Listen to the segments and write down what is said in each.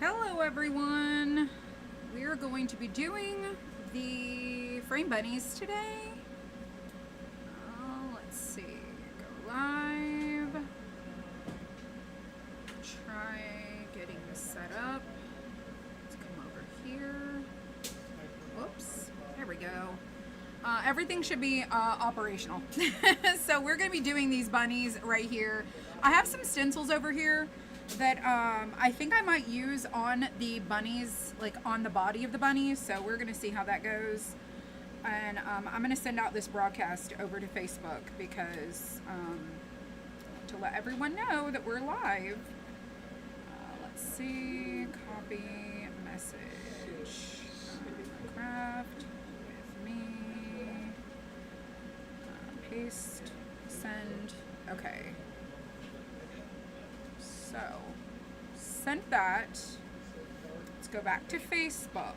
Hello everyone! We are going to be doing the frame bunnies today. Let's see, go live. Try getting this set up. Let's come over here. Whoops, there we go. Everything should be operational. So we're going to be doing these bunnies right here. I have some stencils over here that I think I might use on the bunnies, like on the body of the bunnies. So we're going to see how that goes. And I'm going to send out this broadcast over to Facebook because to let everyone know that we're live. Let's see, copy message, craft with me, paste, send, okay. So, sent that. Let's go back to Facebook.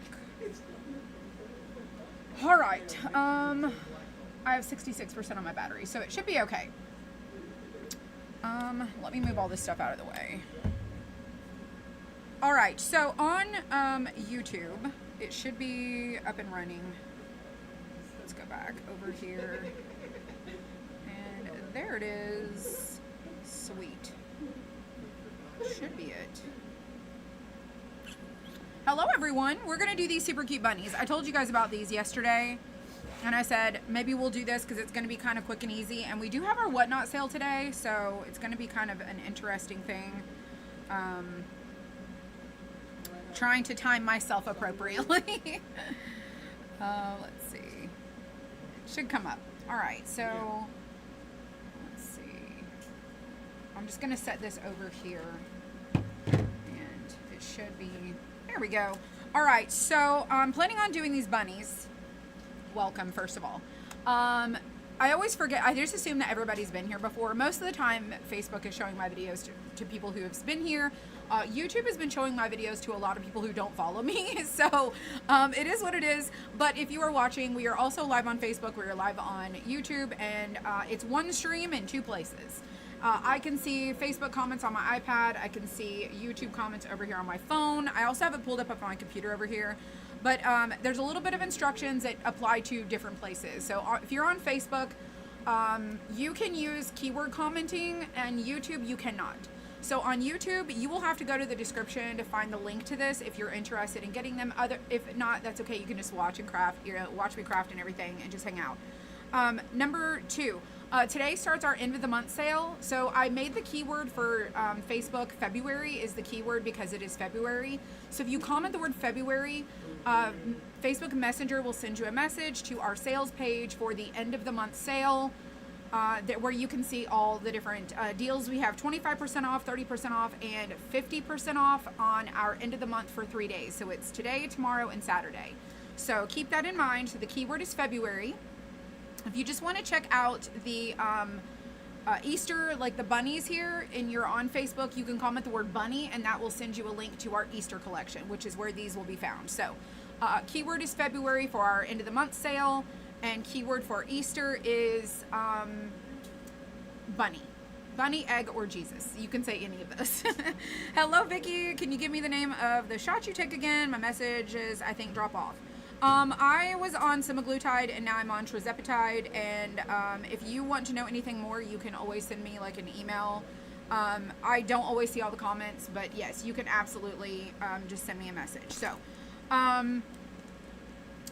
All right. I have 66% on my battery, so it should be okay. Let me move all this stuff out of the way. All right. So on YouTube, it should be up and running. Let's go back over here, and there it is. Sweet. Should be it. Hello everyone, we're gonna do these super cute bunnies. I told you guys about these yesterday and I said maybe we'll do this because it's gonna be kind of quick and easy, and we do have our whatnot sale today, so it's gonna be kind of an interesting thing. Trying to time myself appropriately. Let's see, it should come up. All right, so let's see, I'm just gonna set this over here. Should be, there we go. All right, so I'm planning on doing these bunnies. Welcome, first of all. I always forget, I just assume that everybody's been here before. Most of the time, Facebook is showing my videos to people who have been here. YouTube has been showing my videos to a lot of people who don't follow me, so it is what it is. But if you are watching, we are also live on Facebook, we are live on YouTube, and it's one stream in two places. I can see Facebook comments on my iPad. I can see YouTube comments over here on my phone. I also have it pulled up on my computer over here. But there's a little bit of instructions that apply to different places. So if you're on Facebook, you can use keyword commenting, and YouTube you cannot. So on YouTube, you will have to go to the description to find the link to this if you're interested in getting them. If not, that's okay. You can just watch and craft, watch me craft and everything and just hang out. Number two. Today starts our end of the month sale. So I made the keyword for Facebook. February is the keyword because it is February. So if you comment the word February, Facebook Messenger will send you a message to our sales page for the end of the month sale, where you can see all the different deals. We have 25% off, 30% off, and 50% off on our end of the month for 3 days. So it's today, tomorrow, and Saturday. So keep that in mind. So the keyword is February. If you just want to check out the Easter, like the bunnies here, and you're on Facebook, you can comment the word bunny, and that will send you a link to our Easter collection, which is where these will be found. So keyword is February for our end of the month sale, and keyword for Easter is bunny. Bunny, egg, or Jesus. You can say any of those. Hello, Vicky. Can you give me the name of the shot you take again? My message is, I think, drop off. I was on semaglutide and now I'm on tirzepatide, and if you want to know anything more, you can always send me like an email. I don't always see all the comments, but yes, you can absolutely just send me a message. So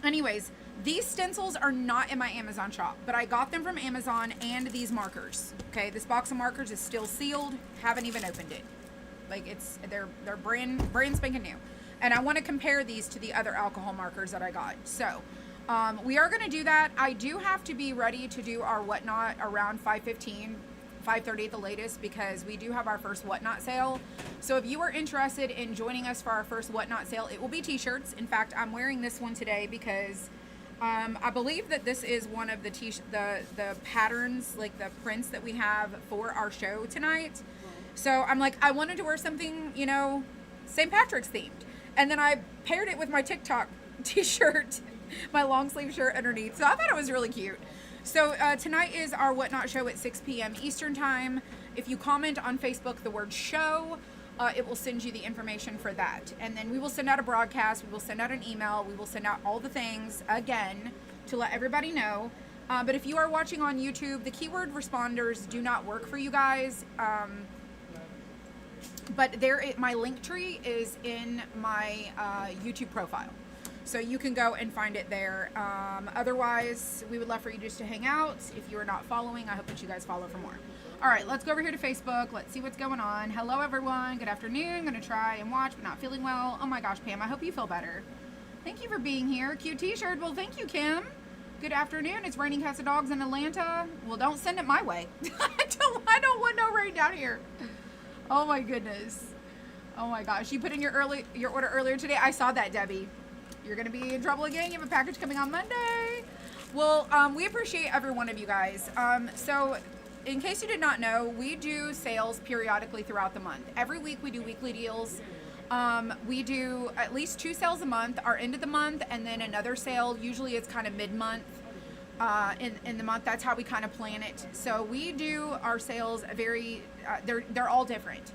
anyways, these stencils are not in my Amazon shop, but I got them from Amazon, and these markers. Okay, this box of markers is still sealed, haven't even opened it. Like they're brand spanking new. And I want to compare these to the other alcohol markers that I got. So we are going to do that. I do have to be ready to do our whatnot around 5:15, 5:30 at the latest, because we do have our first whatnot sale. So if you are interested in joining us for our first whatnot sale, it will be t-shirts. In fact, I'm wearing this one today because I believe that this is one of the the patterns, like the prints that we have for our show tonight. So I'm like, I wanted to wear something, you know, St. Patrick's themed. And then I paired it with my TikTok t-shirt, my long sleeve shirt underneath. So I thought it was really cute. So tonight is our Whatnot show at 6 p.m. Eastern time. If you comment on Facebook the word show, it will send you the information for that. And then we will send out a broadcast, we will send out an email, we will send out all the things again to let everybody know. But if you are watching on YouTube, the keyword responders do not work for you guys. But my link tree is in my YouTube profile. So you can go and find it there. Otherwise, we would love for you just to hang out. If you are not following, I hope that you guys follow for more. All right, let's go over here to Facebook. Let's see what's going on. Hello, everyone. Good afternoon. Going to try and watch, but not feeling well. Oh, my gosh, Pam, I hope you feel better. Thank you for being here. Cute t-shirt. Well, thank you, Kim. Good afternoon. It's raining cats and dogs in Atlanta. Well, don't send it my way. I don't want no rain down here. Oh, my goodness. Oh, my gosh. You put in your order earlier today. I saw that, Debbie. You're going to be in trouble again. You have a package coming on Monday. Well, we appreciate every one of you guys. So in case you did not know, we do sales periodically throughout the month. Every week we do weekly deals. We do at least 2 sales a month, our end of the month, and then another sale. Usually it's kind of mid-month in the month. That's how we kind of plan it. So we do our sales they're all different.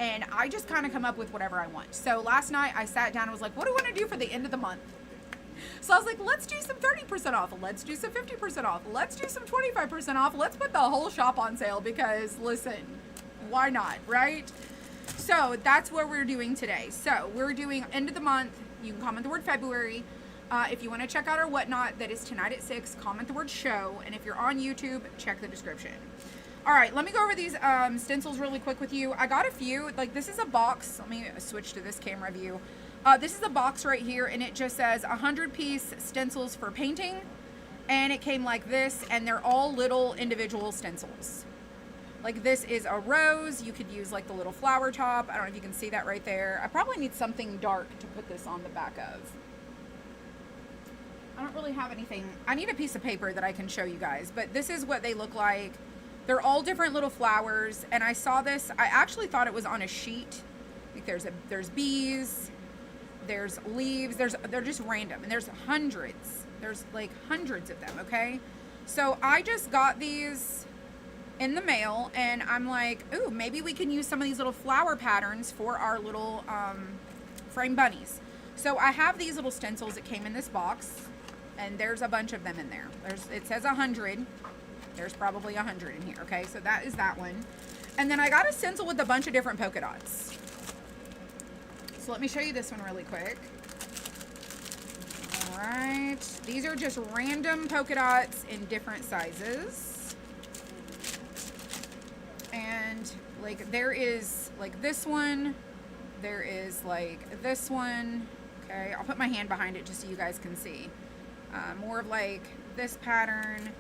And I just kind of come up with whatever I want. So last night I sat down and was like, what do I want to do for the end of the month? So I was like, let's do some 30% off. Let's do some 50% off. Let's do some 25% off. Let's put the whole shop on sale because, listen, why not, right? So that's what we're doing today. So we're doing end of the month. You can comment the word February. If you want to check out our whatnot, that is tonight at 6, comment the word show. And if you're on YouTube, check the description. All right, let me go over these stencils really quick with you. I got a few. Like, this is a box. Let me switch to this camera view. This is a box right here, and it just says 100-piece stencils for painting. And it came like this, and they're all little individual stencils. Like, this is a rose. You could use, like, the little flower top. I don't know if you can see that right there. I probably need something dark to put this on the back of. I don't really have anything. I need a piece of paper that I can show you guys, but this is what they look like. They're all different little flowers, and I saw this. I actually thought it was on a sheet. Like there's bees, there's leaves, they're just random, and there's hundreds. There's like hundreds of them. Okay, so I just got these in the mail, and I'm like, ooh, maybe we can use some of these little flower patterns for our little frame bunnies. So I have these little stencils that came in this box, and there's a bunch of them in there. It says 100. There's probably 100 in here. Okay, so that is that one. And then I got a stencil with a bunch of different polka dots. So let me show you this one really quick. All right, these are just random polka dots in different sizes. And like there is like this one, there is like this one. Okay, I'll put my hand behind it just so you guys can see. More of like this pattern.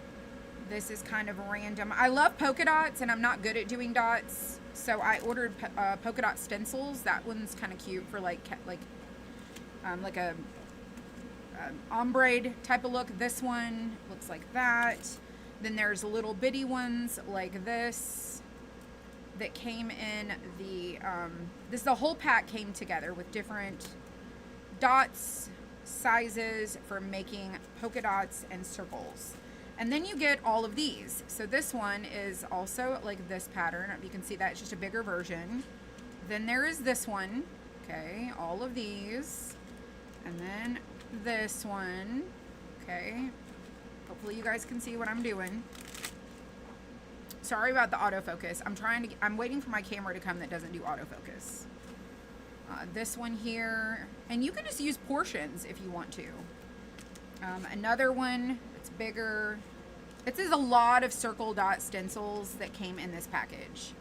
This is kind of random. I love polka dots, and I'm not good at doing dots, so I ordered polka dot stencils. That one's kind of cute for like a ombre type of look. This one looks like that. Then there's little bitty ones like this that came in the whole pack came together with different dots, sizes for making polka dots and circles. And then you get all of these. So this one is also like this pattern. You can see that it's just a bigger version. Then there is this one. Okay, all of these. And then this one. Okay. Hopefully you guys can see what I'm doing. Sorry about the autofocus. I'm waiting for my camera to come that doesn't do autofocus. This one here. And you can just use portions if you want to. Another one. It's bigger. This is a lot of circle dot stencils that came in this package,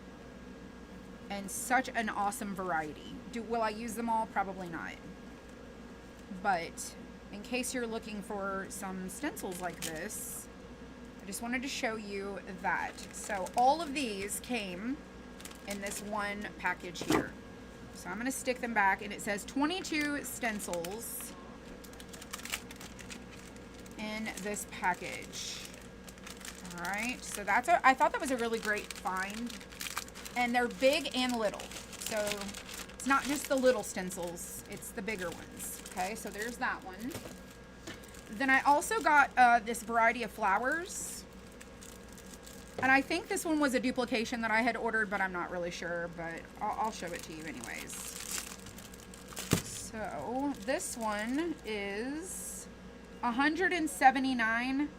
and such an awesome variety. Will I use them all? Probably not, but in case you're looking for some stencils like this, I just wanted to show you that. So all of these came in this one package here. So I'm going to stick them back, and it says 22 stencils in this package. All right, so I thought that was a really great find, and they're big and little, so it's not just the little stencils, it's the bigger ones. Okay, so there's that one. Then I also got this variety of flowers. And I think this one was a duplication that I had ordered, but I'm not really sure, but I'll show it to you anyways. So this one is 179,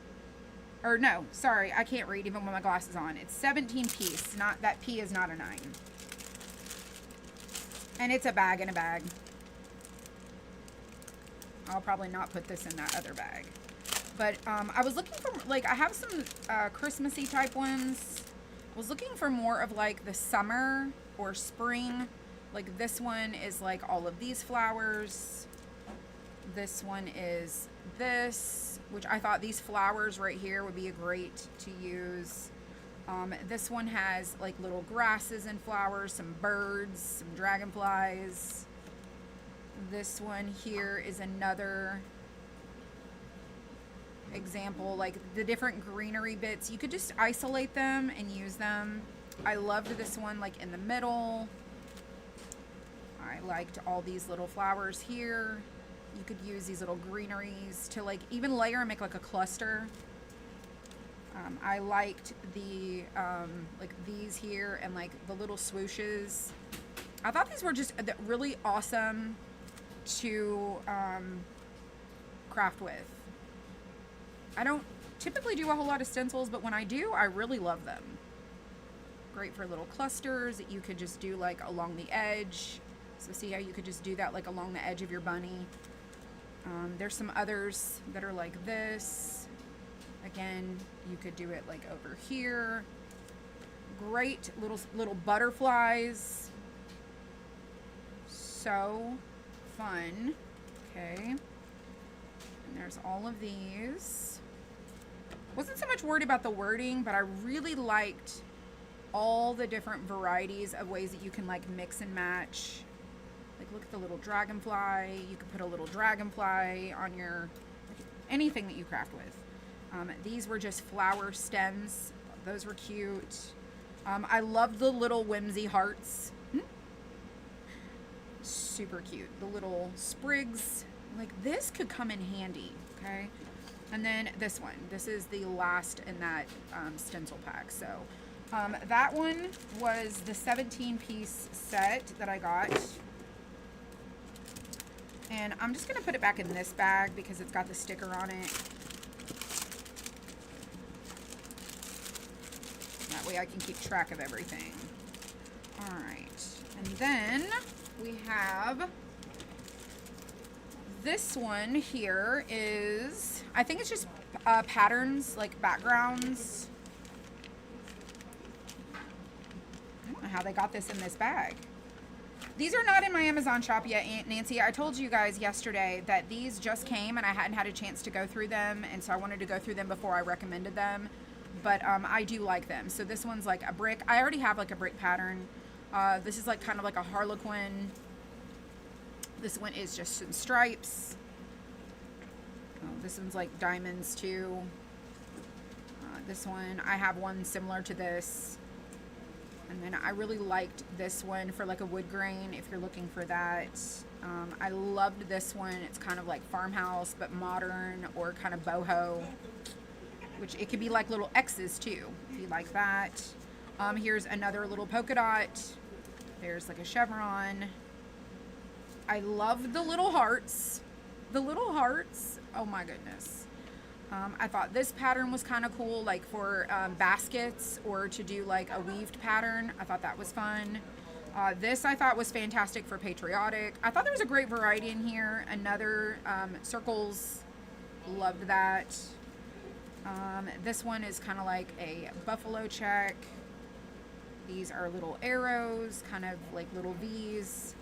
or no, sorry, I can't read even with my glasses on. It's 17 piece, not, that P is not a 9. And it's a bag in a bag. I'll probably not put this in that other bag. But I was looking for, like, I have some Christmassy type ones. I was looking for more of like the summer or spring. Like this one is like all of these flowers. This one is this, which I thought these flowers right here would be great to use. This one has like little grasses and flowers, some birds, some dragonflies. This one here is another example, like the different greenery bits. You could just isolate them and use them. I loved this one like in the middle. I liked all these little flowers here. You could use these little greeneries to like even layer and make like a cluster. I liked the like these here and like the little swooshes. I thought these were just really awesome to craft with. I don't typically do a whole lot of stencils, but when I do, I really love them. Great for little clusters that you could just do like along the edge. So see how you could just do that like along the edge of your bunny. There's some others that are like this. Again, you could do it like over here. Great little butterflies. So fun. Okay. And there's all of these. Wasn't so much worried about the wording, but I really liked all the different varieties of ways that you can like mix and match. Like look at the little dragonfly. You could put a little dragonfly on your, anything that you craft with. These were just flower stems. Those were cute. I love the little whimsy hearts. Super cute. The little sprigs. Like this could come in handy, okay? And then this one. This is the last in that stencil pack. So that one was the 17-piece set that I got. And I'm just going to put it back in this bag because it's got the sticker on it. That way I can keep track of everything. All right. And then we have this one here is, I think it's just patterns, like backgrounds. I don't know how they got this in this bag. These are not in my Amazon shop yet, Aunt Nancy. I told you guys yesterday that these just came and I hadn't had a chance to go through them, and so I wanted to go through them before I recommended them. But I do like them. So this one's like a brick. I already have like a brick pattern. This is like kind of like a harlequin. This one is just some stripes. Oh, this one's like diamonds too. This one, I have one similar to this. And then I really liked this one for like a wood grain if you're looking for that. I loved this one. It's kind of like farmhouse but modern, or kind of boho, which it could be like little X's too if you like that. Here's another little polka dot. There's like a chevron. I love the little hearts. The little hearts, oh my goodness. I thought this pattern was kind of cool, like for baskets or to do like a weaved pattern. I thought that was fun. This I thought was fantastic for patriotic. I thought there was a great variety in here. Another circles, loved that. This one is kind of like a buffalo check. These are little arrows, kind of like little V's.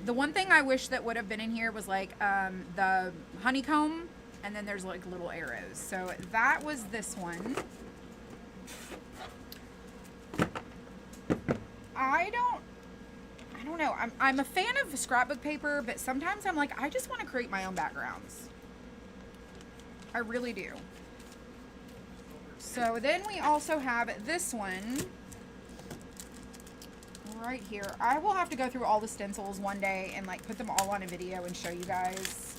The one thing I wish that would have been in here was like the honeycomb, and then there's like little arrows. So that was this one. I don't know. I'm a fan of scrapbook paper, but sometimes I'm like, I just want to create my own backgrounds. I really do. So then we also have this one right here. I will have to go through all the stencils one day and like put them all on a video and show you guys.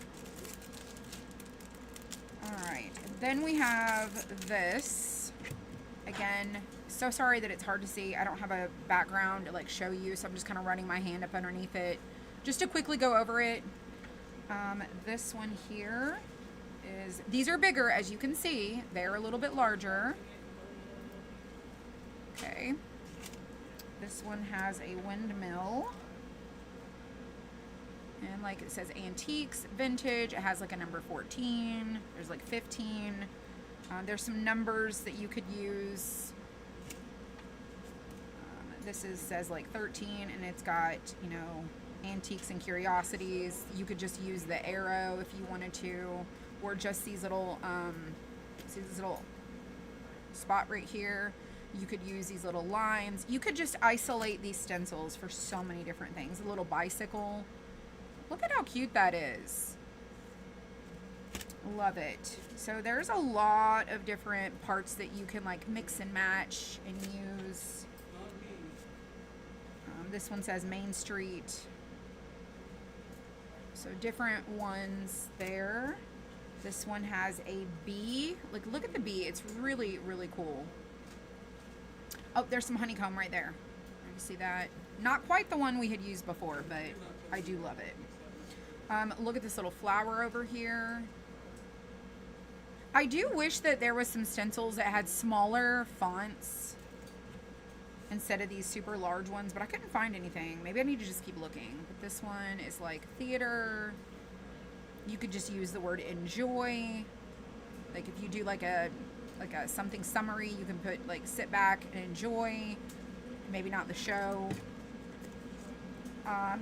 All right, then we have this. Again, so sorry that it's hard to see. I don't have a background to like show you, so I'm just kind of running my hand up underneath it just to quickly go over it. This one here is, these are bigger, as you can see. They're a little bit larger. Okay. This one has a windmill. And like it says antiques, vintage. It has like a number 14. There's like 15. There's some numbers that you could use. This says like 13, and it's got, you know, antiques and curiosities. You could just use the arrow if you wanted to, or just these little, see this little spot right here. You could use these little lines. You could just isolate these stencils for so many different things. A little bicycle. Look at how cute that is. Love it. So there's a lot of different parts that you can like mix and match and use. This one says Main Street. So different ones there. This one has a bee. Like, look at the bee. It's really, really cool. Oh, there's some honeycomb right there. You see that? Not quite the one we had used before, but I do love it. Look at this little flower over here. I do wish that there was some stencils that had smaller fonts instead of these super large ones, but I couldn't find anything. Maybe I need to just keep looking. But this one is like theater. You could just use the word enjoy. Like if you do like a something summary, you can put like sit back and enjoy. Maybe not the show.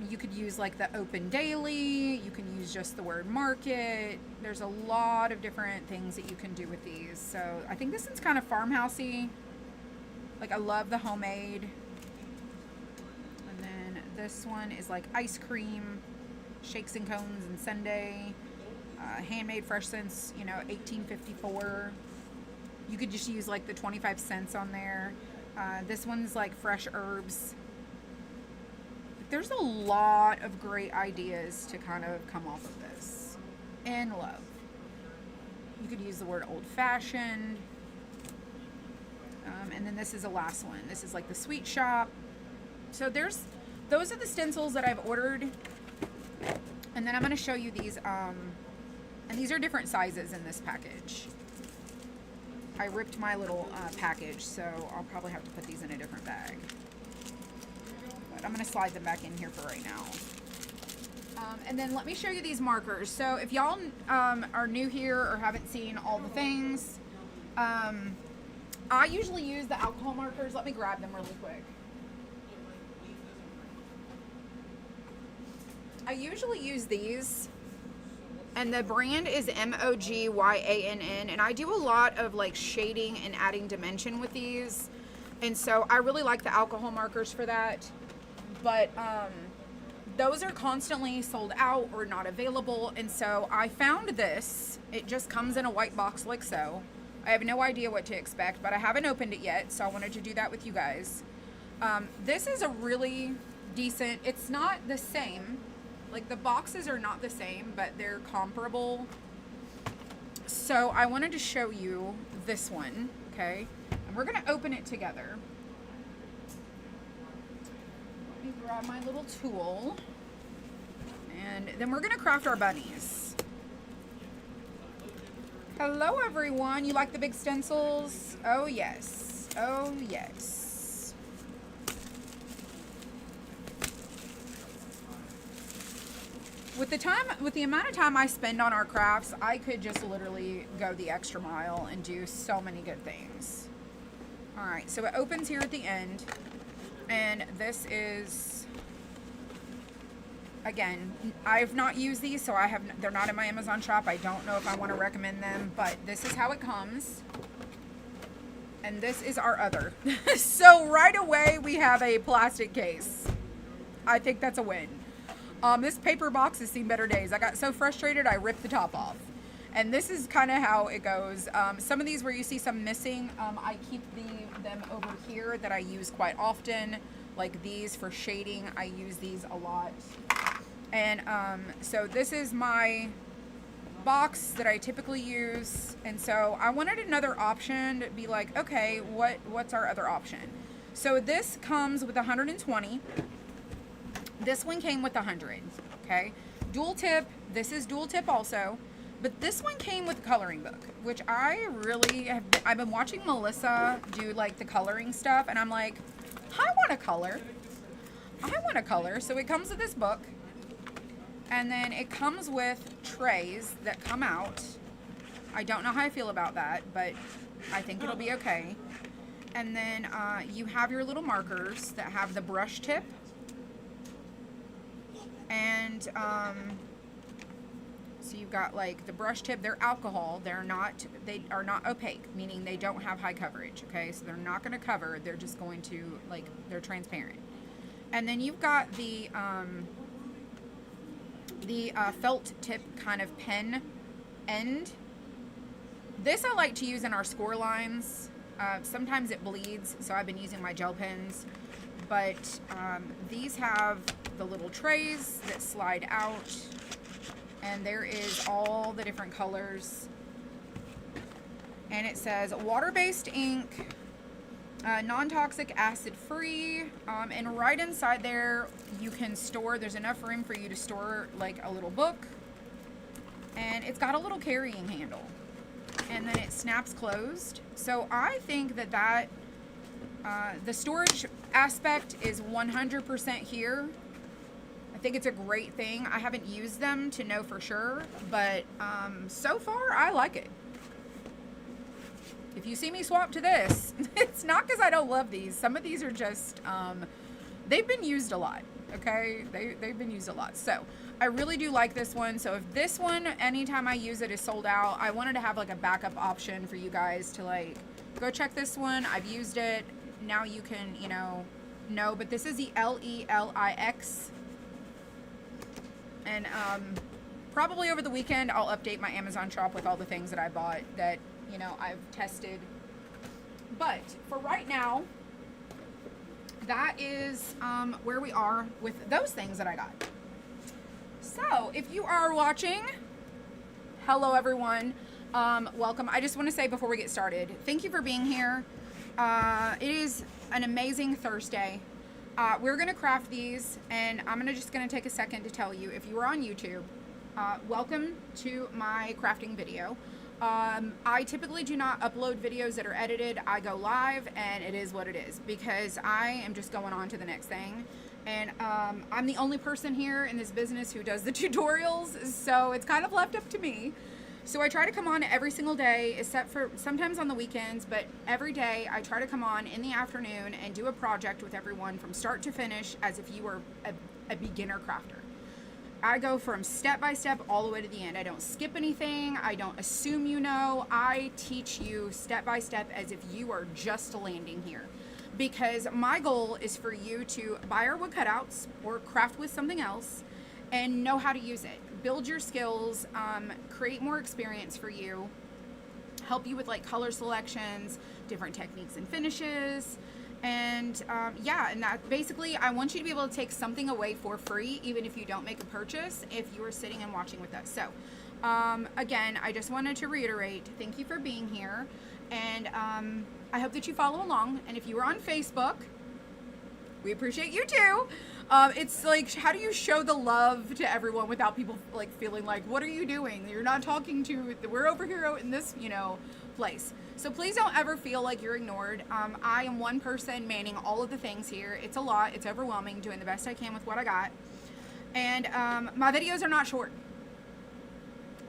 You could use like the open daily. You can use just the word market. There's a lot of different things that you can do with these. So I think this one's kind of farmhousey. Like I love the homemade. And then this one is like ice cream, shakes and cones and sundae. Handmade fresh since, you know, 1854. You could just use like the 25 cents on there. This one's like fresh herbs. There's a lot of great ideas to kind of come off of this. And love. You could use the word old-fashioned. And then this is the last one. This is like the sweet shop. So those are the stencils that I've ordered. And then I'm going to show you these. And these are different sizes in this package. I ripped my little package, so I'll probably have to put these in a different bag. But I'm going to slide them back in here for right now. And then let me show you these markers. So if y'all are new here or haven't seen all the things, I usually use the alcohol markers. Let me grab them really quick. I usually use these. And the brand is MOGYANN, and I do a lot of like shading and adding dimension with these, and so I really like the alcohol markers for that. But those are constantly sold out or not available, and so I found this. It just comes in a white box like so. I have no idea what to expect, but I haven't opened it yet, so I wanted to do that with you guys. This is a really decent, it's not the same. Like the boxes are not the same, but they're comparable. So I wanted to show you this one, okay? And we're gonna open it together. Let me grab my little tool. And then we're gonna craft our bunnies. Hello everyone, you like the big stencils? Oh yes, oh yes. With the amount of time I spend on our crafts, I could just literally go the extra mile and do so many good things. All right, so it opens here at the end, and this is, again, I've not used these, so they're not in my Amazon shop. I don't know if I want to recommend them, but this is how it comes. And this is our other. So right away, we have a plastic case. I think that's a win. This paper box has seen better days. I got so frustrated, I ripped the top off. And this is kind of how it goes. Some of these where you see some missing, I keep them over here that I use quite often. Like these for shading, I use these a lot. And so this is my box that I typically use, and so I wanted another option to be like, okay, what's our other option? So this comes with 120. This one came with 100. Okay, dual tip. This is dual tip also, but this one came with a coloring book, which I really have. I've been watching Melissa do like the coloring stuff, and I'm like, I want to color. I want to color. So it comes with this book. And then it comes with trays that come out. I don't know how I feel about that, but I think it'll be okay. And then you have your little markers that have the brush tip. And so you've got like the brush tip. They're alcohol. They are not opaque, meaning they don't have high coverage. Okay, so they're not going to cover. They're just going to they're transparent. And then you've got the felt tip kind of pen end. This I like to use in our score lines. Sometimes it bleeds, so I've been using my gel pens. But these have the little trays that slide out, and there is all the different colors. And it says water-based ink, non-toxic, acid-free, and right inside there you can store, there's enough room for you to store like a little book, and it's got a little carrying handle, and then it snaps closed. So I think that the storage aspect is 100% here. I think it's a great thing. I haven't used them to know for sure, but so far I like it. If you see me swap to this, it's not because I don't love these. Some of these are just, they've been used a lot, okay? They've been used a lot. So I really do like this one. So if this one, anytime I use it, is sold out, I wanted to have like a backup option for you guys to like, go check this one. I've used it. Now you can, know, but this is the LELIX. And probably over the weekend, I'll update my Amazon shop with all the things that I bought that, I've tested. But for right now, that is where we are with those things that I got. So if you are watching, hello everyone, welcome. I just want to say before we get started, thank you for being here. It is an amazing Thursday. We're going to craft these, and I'm just going to take a second to tell you, if you are on YouTube, welcome to my crafting video. I typically do not upload videos that are edited. I go live, and it is what it is, because I am just going on to the next thing. And I'm the only person here in this business who does the tutorials, so it's kind of left up to me. So I try to come on every single day, except for sometimes on the weekends, but every day I try to come on in the afternoon and do a project with everyone from start to finish as if you were a beginner crafter. I go from step by step all the way to the end. I don't skip anything. I don't assume you know. I teach you step by step as if you are just landing here. Because my goal is for you to buy our wood cutouts or craft with something else and know how to use it. Build your skills, create more experience for you, help you with like color selections, different techniques and finishes. And and that basically, I want you to be able to take something away for free, even if you don't make a purchase, if you are sitting and watching with us. So again, I just wanted to reiterate, thank you for being here. And I hope that you follow along. And if you are on Facebook, we appreciate you too. It's like, how do you show the love to everyone without people like feeling like, what are you doing? You're not talking to, we're over here in this, place. So please don't ever feel like you're ignored. I am one person manning all of the things here. It's a lot. It's overwhelming, doing the best I can with what I got. And my videos are not short.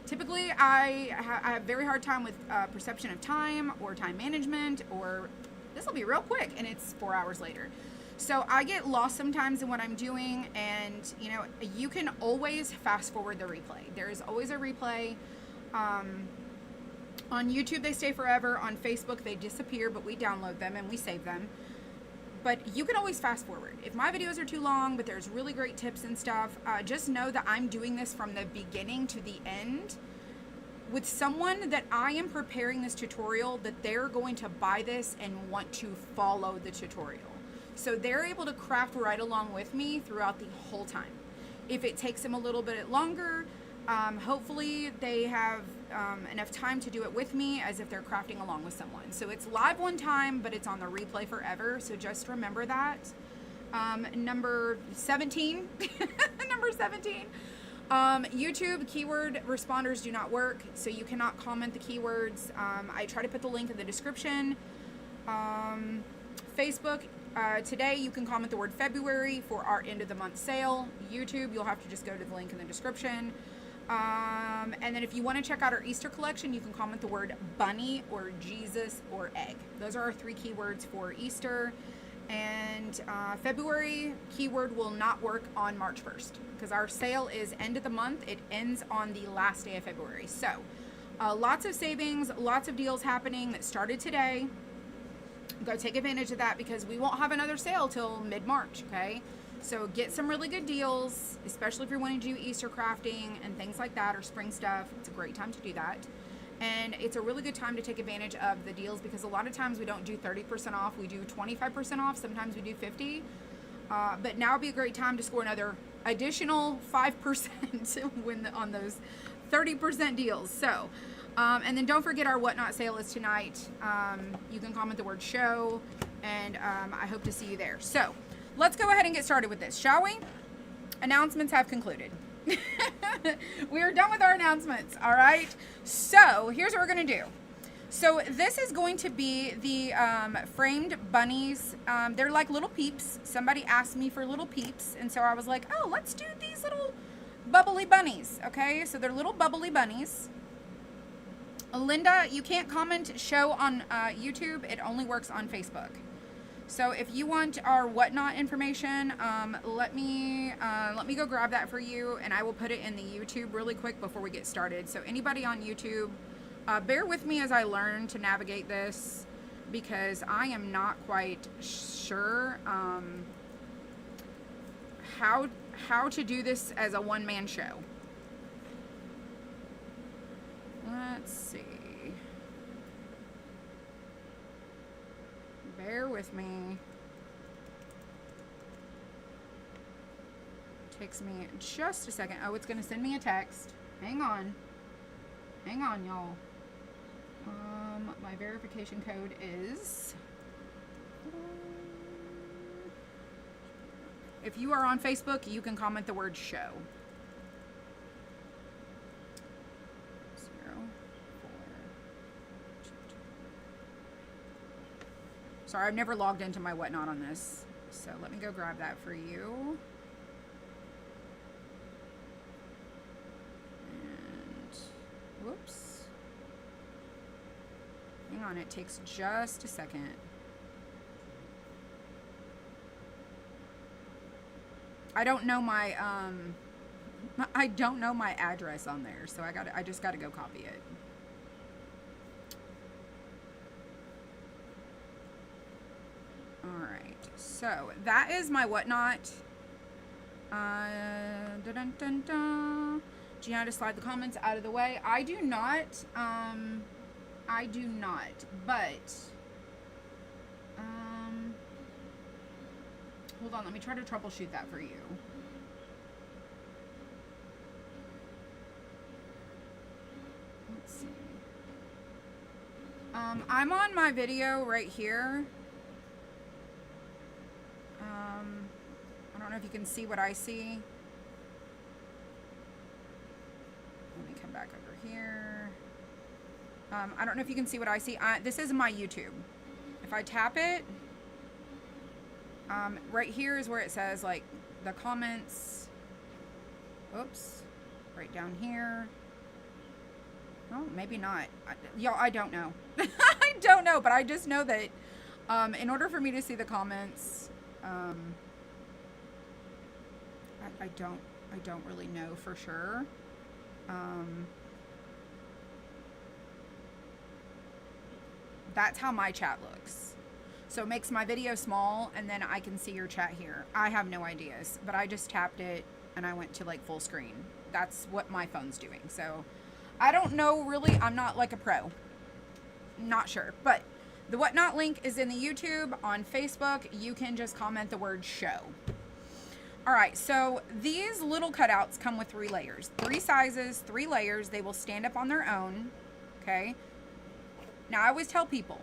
Typically, I have a very hard time with perception of time or time management, or this will be real quick and it's 4 hours later. So I get lost sometimes in what I'm doing, and you can always fast forward the replay. There is always a replay. On YouTube, they stay forever. On Facebook, they disappear, but we download them and we save them. But you can always fast forward. If my videos are too long, but there's really great tips and stuff, just know that I'm doing this from the beginning to the end with someone that I am preparing this tutorial, that they're going to buy this and want to follow the tutorial. So they're able to craft right along with me throughout the whole time. If it takes them a little bit longer, Hopefully they have enough time to do it with me as if they're crafting along with someone. So it's live one time, but it's on the replay forever. So just remember that. Number 17, number 17, YouTube keyword responders do not work. So you cannot comment the keywords. I try to put the link in the description. Facebook, today you can comment the word February for our end of the month sale. YouTube, you'll have to just go to the link in the description. And then if you want to check out our Easter collection, you can comment the word bunny or Jesus or egg. Those are our 3 keywords for Easter. And February keyword will not work on March 1st because our sale is end of the month. It ends on the last day of February. So lots of savings, lots of deals happening that started today. Go take advantage of that because we won't have another sale till mid-March, okay? So get some really good deals, especially if you're wanting to do Easter crafting and things like that or spring stuff. It's a great time to do that. And it's a really good time to take advantage of the deals because a lot of times we don't do 30% off. We do 25% off. Sometimes we do 50. But now would be a great time to score another additional 5% on those 30% deals. So, and then don't forget our Whatnot sale is tonight. You can comment the word show and I hope to see you there. So let's go ahead and get started with this, shall we? Announcements have concluded. We are done with our announcements, all right? So here's what we're going to do. So this is going to be the framed bunnies. They're like little peeps. Somebody asked me for little peeps, and so I was like, oh, let's do these little bubbly bunnies, okay? So they're little bubbly bunnies. Linda, you can't comment show on YouTube. It only works on Facebook. So if you want our Whatnot information, let me go grab that for you, and I will put it in the YouTube really quick before we get started. So anybody on YouTube, bear with me as I learn to navigate this because I am not quite sure how to do this as a one-man show. Let's see. Bear with me. Takes me just a second. Oh, it's going to send me a text. Hang on. Hang on, y'all. My verification code is... If you are on Facebook, you can comment the word show. 0, 4, 2, 2. Sorry, I've never logged into my Whatnot on this. So let me go grab that for you. And, whoops. Hang on, it takes just a second. I don't know my address on there, so I just gotta go copy it. Alright, so that is my Whatnot. Gianna, to slide the comments out of the way. I do not, but, hold on, let me try to troubleshoot that for you. Let's see. I'm on my video right here. I don't know if you can see what I see. Let me come back over here. I don't know if you can see what I see. This is my YouTube. If I tap it, right here is where it says like the comments. Oops. Right down here. Oh, maybe not. Y'all, I don't know. I don't know, but I just know that in order for me to see the comments, I don't really know for sure. That's how my chat looks. So it makes my video small and then I can see your chat here. I have no ideas, but I just tapped it and I went to like full screen. That's what my phone's doing. So I don't know really. I'm not like a pro. Not sure. But the Whatnot link is in the YouTube. On Facebook, you can just comment the word show. All right, so these little cutouts come with 3 layers. 3 sizes, 3 layers. They will stand up on their own, okay? Now, I always tell people,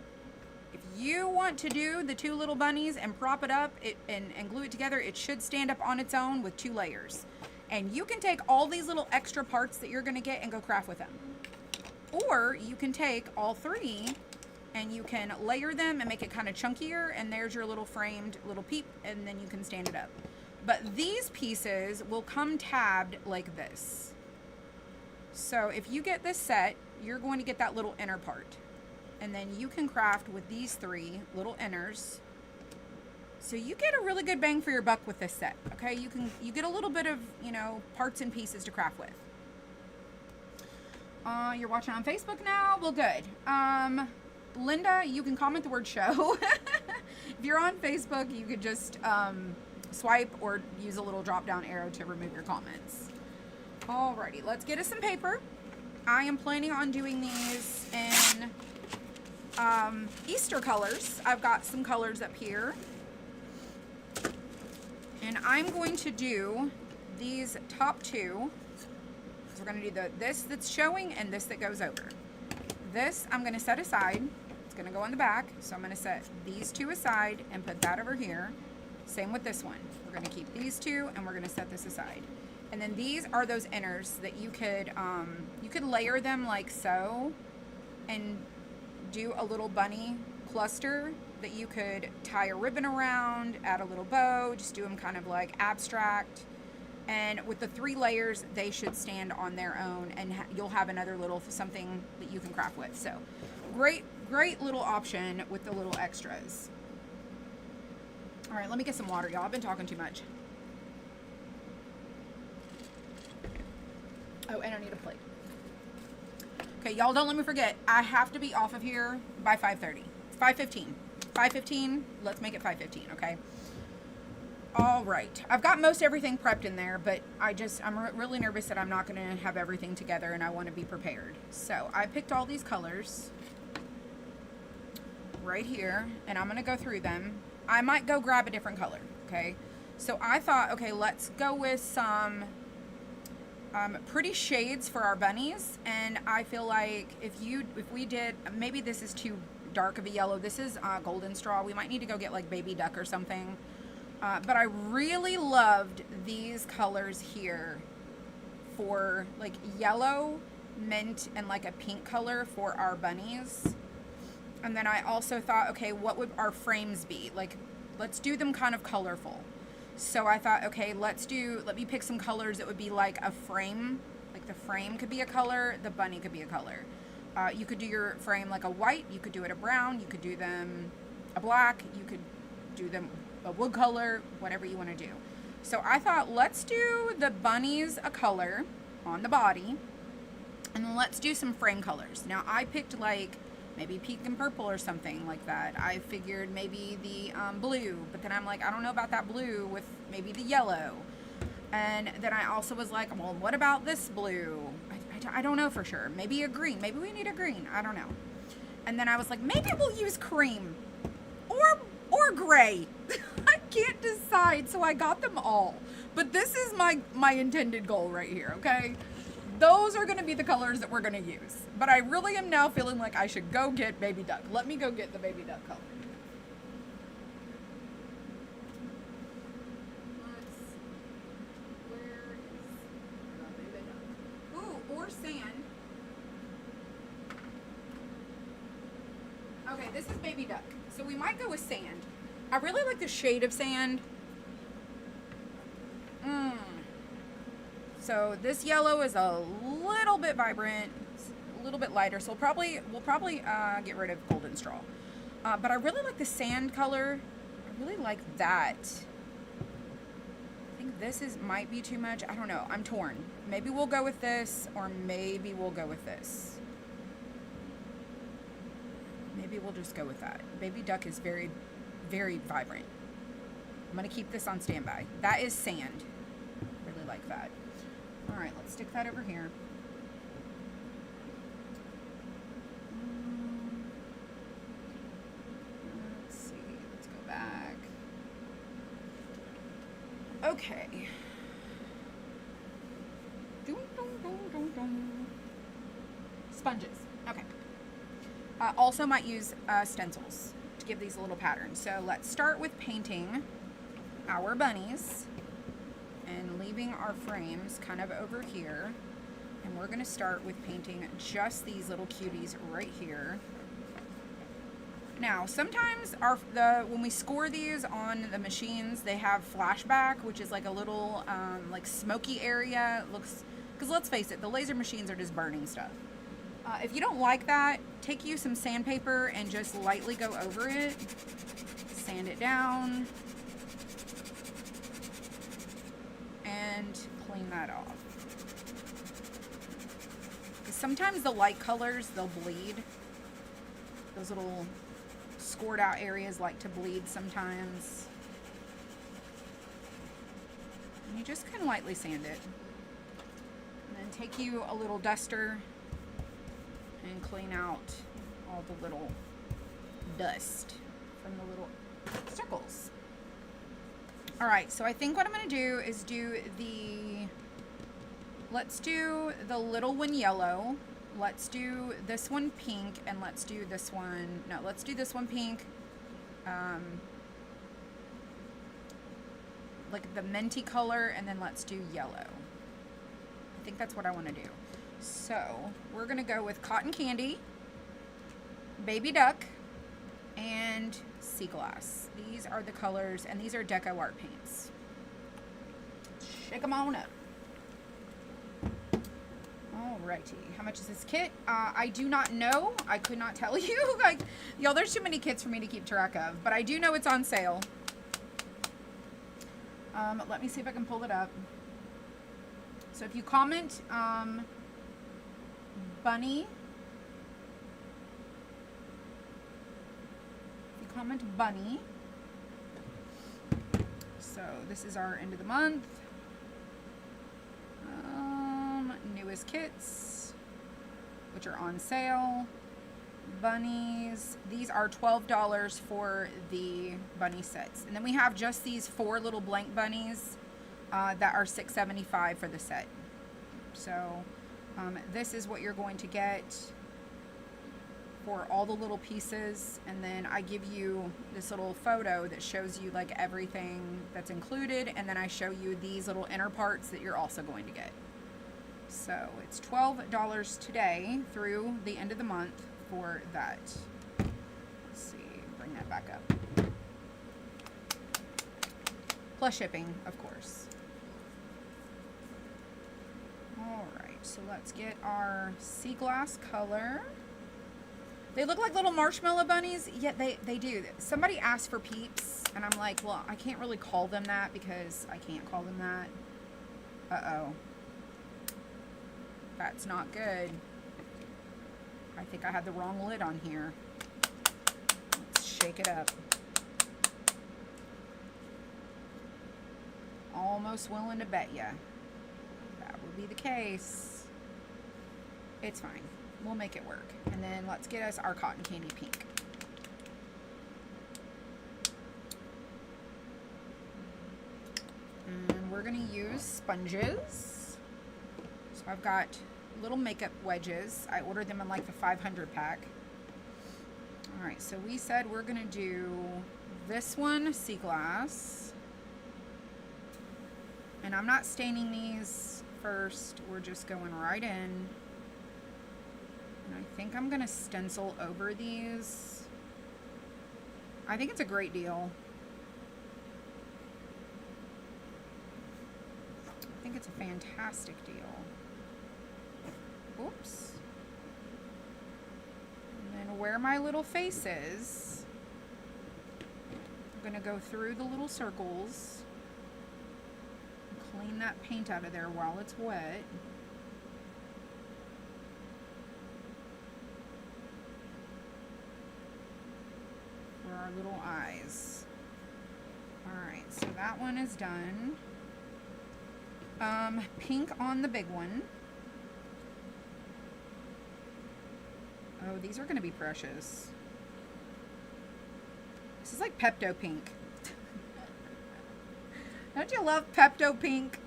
if you want to do the 2 little bunnies and prop it up and glue it together, it should stand up on its own with 2 layers. And you can take all these little extra parts that you're gonna get and go craft with them. Or you can take all 3 and you can layer them and make it kind of chunkier, and there's your little framed little peep, and then you can stand it up. But these pieces will come tabbed like this. So if you get this set, you're going to get that little inner part. And then you can craft with these 3 little inners. So you get a really good bang for your buck with this set, okay? You get a little bit of, you know, parts and pieces to craft with. You're watching on Facebook now? Well, good. Linda, you can comment the word show. If you're on Facebook, you could just swipe or use a little drop down arrow to remove your comments. Alrighty, let's get us some paper. I am planning on doing these in Easter colors. I've got some colors up here. And I'm going to do these top 2. So we're going to do this that's showing and this that goes over. This I'm going to set aside. It's going to go on the back. So I'm going to set these 2 aside and put that over here. Same with this one. We're going to keep these 2 and we're going to set this aside. And then these are those inners that you could layer them like so and do a little bunny cluster that you could tie a ribbon around, add a little bow, just do them kind of like abstract. And with the 3 layers, they should stand on their own, and you'll have another little something that you can craft with. So great little option with the little extras. All right, let me get some water, y'all. I've been talking too much. Oh, and I need a plate. Okay, y'all, don't let me forget. I have to be off of here by 5:30. 5:15. 5:15. Let's make it 5:15, okay? All right. I've got most everything prepped in there, but I'm really nervous that I'm not going to have everything together, and I want to be prepared. So I picked all these colors right here, and I'm going to go through them. I might go grab a different color, okay? So I thought, okay, let's go with some pretty shades for our bunnies. And I feel like if we did, maybe this is too dark of a yellow. This is golden straw. We might need to go get like baby duck or something. But I really loved these colors here for like yellow, mint, and like a pink color for our bunnies. And then I also thought, okay, what would our frames be? Like, let's do them kind of colorful. So I thought, okay, let me pick some colors that would be like a frame. Like the frame could be a color, the bunny could be a color. You could do your frame like a white, you could do it a brown, you could do them a black, you could do them a wood color, whatever you want to do. So I thought, let's do the bunnies a color on the body, and then let's do some frame colors. Now I picked like maybe pink and purple or something like that. I figured maybe the blue, but then I'm like, I don't know about that blue with maybe the yellow. And then I also was like, well, what about this blue? I don't know for sure. Maybe a green. Maybe we need a green. I don't know. And then I was like, maybe we'll use cream or gray. I can't decide, so I got them all. But this is my intended goal right here, okay? Those are going to be the colors that we're going to use. But I really am now feeling like I should go get baby duck. Let me go get the baby duck color. Ooh, or sand. Okay, this is baby duck. So we might go with sand. I really like the shade of sand. So this yellow is a little bit vibrant, a little bit lighter. So we'll probably get rid of golden straw. But I really like the sand color. I really like that. I think this might be too much. I don't know. I'm torn. Maybe we'll go with this, or maybe we'll go with this. Maybe we'll just go with that. Baby duck is very, very vibrant. I'm going to keep this on standby. That is sand. Really like that. All right, let's stick that over here. Let's see. Let's go back. Okay. Sponges. Okay. Also might use stencils to give these a little pattern. So let's start with painting our bunnies and leaving our frames kind of over here. And we're going to start with painting just these little cuties right here. Now, sometimes when we score these on the machines, they have flashback, which is like a little like smoky area. It looks, because let's face it, the laser machines are just burning stuff. If you don't like that, take you some sandpaper and just lightly go over it. Sand it down. And clean that off. Because sometimes the light colors, they'll bleed. Those little scored out areas like to bleed sometimes. And you just can lightly sand it. And then take you a little duster and clean out all the little dust from the little circles. Alright, so I think what I'm going to do is let's do the little one yellow. Let's do this one pink, and let's do this one, no, let's do this one pink. Like the minty color, and then let's do yellow. I think that's what I want to do. So, we're going to go with cotton candy, baby duck, and sea glass. These are the colors, and these are Deco Art paints. Shake them on up. Alrighty, how much is this kit? I do not know. I could not tell you. Like, y'all, there's too many kits for me to keep track of, but I do know it's on sale. Let me see if I can pull it up. So if you comment, Bunny. If you comment Bunny. So this is our end of the month. Newest kits, which are on sale. Bunnies. These are $12 for the bunny sets. And then we have just these 4 little blank bunnies that are $6.75 for the set. So this is what you're going to get for all the little pieces, and then I give you this little photo that shows you like everything that's included, and then I show you these little inner parts that you're also going to get. So it's $12 today through the end of the month for that. Let's see, bring that back up. Plus shipping, of course. Alright, so let's get our sea glass color. They look like little marshmallow bunnies, yet they do. Somebody asked for peeps, and I'm like, well, I can't really call them that because I can't call them that. Uh-oh. That's not good. I think I had the wrong lid on here. Let's shake it up. Almost willing to bet ya that would be the case. It's fine. We'll make it work. And then let's get us our cotton candy pink. And we're going to use sponges. So I've got little makeup wedges. I ordered them in like the 500 pack. Alright, so we said we're going to do this one, sea glass. And I'm not staining these first. We're just going right in. And I think I'm going to stencil over these. I think it's a great deal. I think it's a fantastic deal. Oops. And then where my little face is, I'm going to go through the little circles. Clean that paint out of there while it's wet. For our little eyes. Alright, so that one is done. Pink on the big one. Oh, these are going to be precious. This is like Pepto pink. Don't you love Pepto Pink?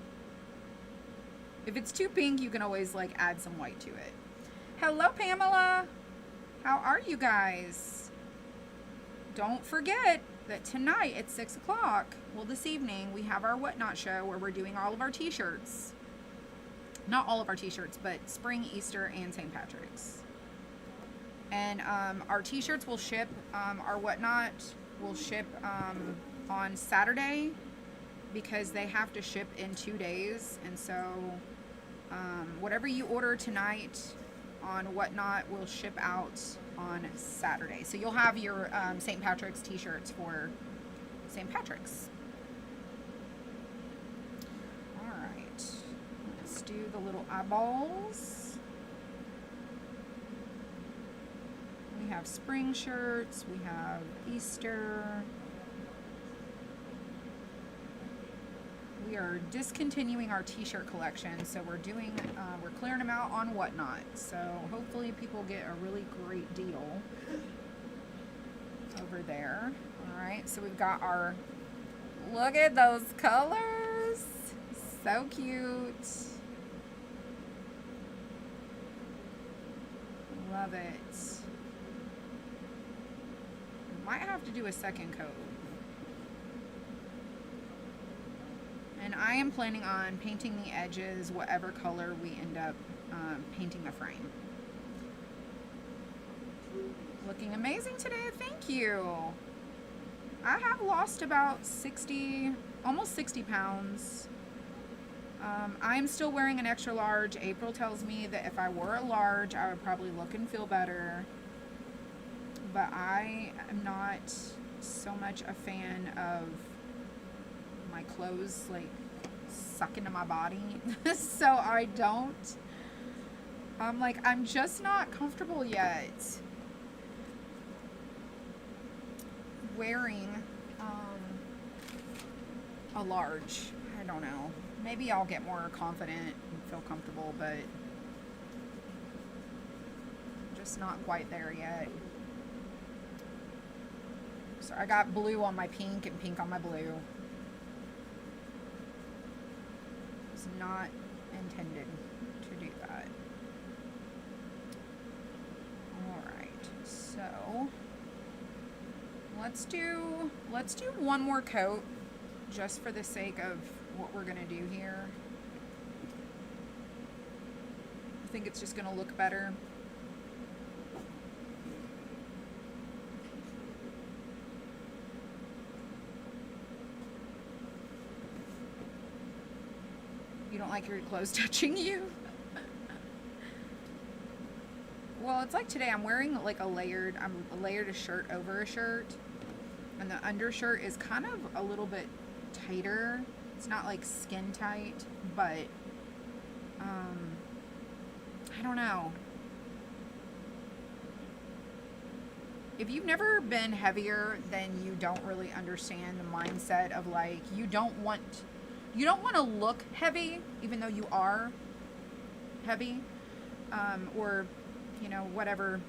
If it's too pink, you can always like add some white to it. Hello, Pamela. How are you guys? Don't forget that tonight at 6 o'clock, well, this evening, we have our Whatnot show where we're doing all of our t-shirts. Not all of our t-shirts, but spring, Easter, and St. Patrick's. And our t-shirts will ship, our Whatnot will ship on Saturday because they have to ship in 2 days. And so whatever you order tonight on Whatnot will ship out on Saturday. So you'll have your St. Patrick's t-shirts for St. Patrick's. All right, let's do the little eyeballs. We have spring shirts, we have Easter. We are discontinuing our t-shirt collection, so we're clearing them out on Whatnot. So hopefully people get a really great deal over there. All right, so we've got our, look at those colors, so cute. Love it. Might have to do a second coat. And I am planning on painting the edges whatever color we end up painting the frame. Looking amazing today, thank you. I have lost about almost 60 pounds. I am still wearing an extra large. April tells me that if I wore a large, I would probably look and feel better. But I am not so much a fan of my clothes like suck into my body. So I don't. I'm just not comfortable yet wearing a large. I don't know. Maybe I'll get more confident and feel comfortable, but just not quite there yet. So I got blue on my pink and pink on my blue. It's not intended to do that. Alright, so let's do one more coat just for the sake of what we're gonna do here. I think it's just gonna look better. You don't like your clothes touching you? Well, it's like today I'm wearing like a layered shirt over a shirt, and the undershirt is kind of a little bit tighter. It's not like skin tight, but I don't know. If you've never been heavier, then you don't really understand the mindset of like you don't want to look heavy, even though you are heavy, or, you know, whatever.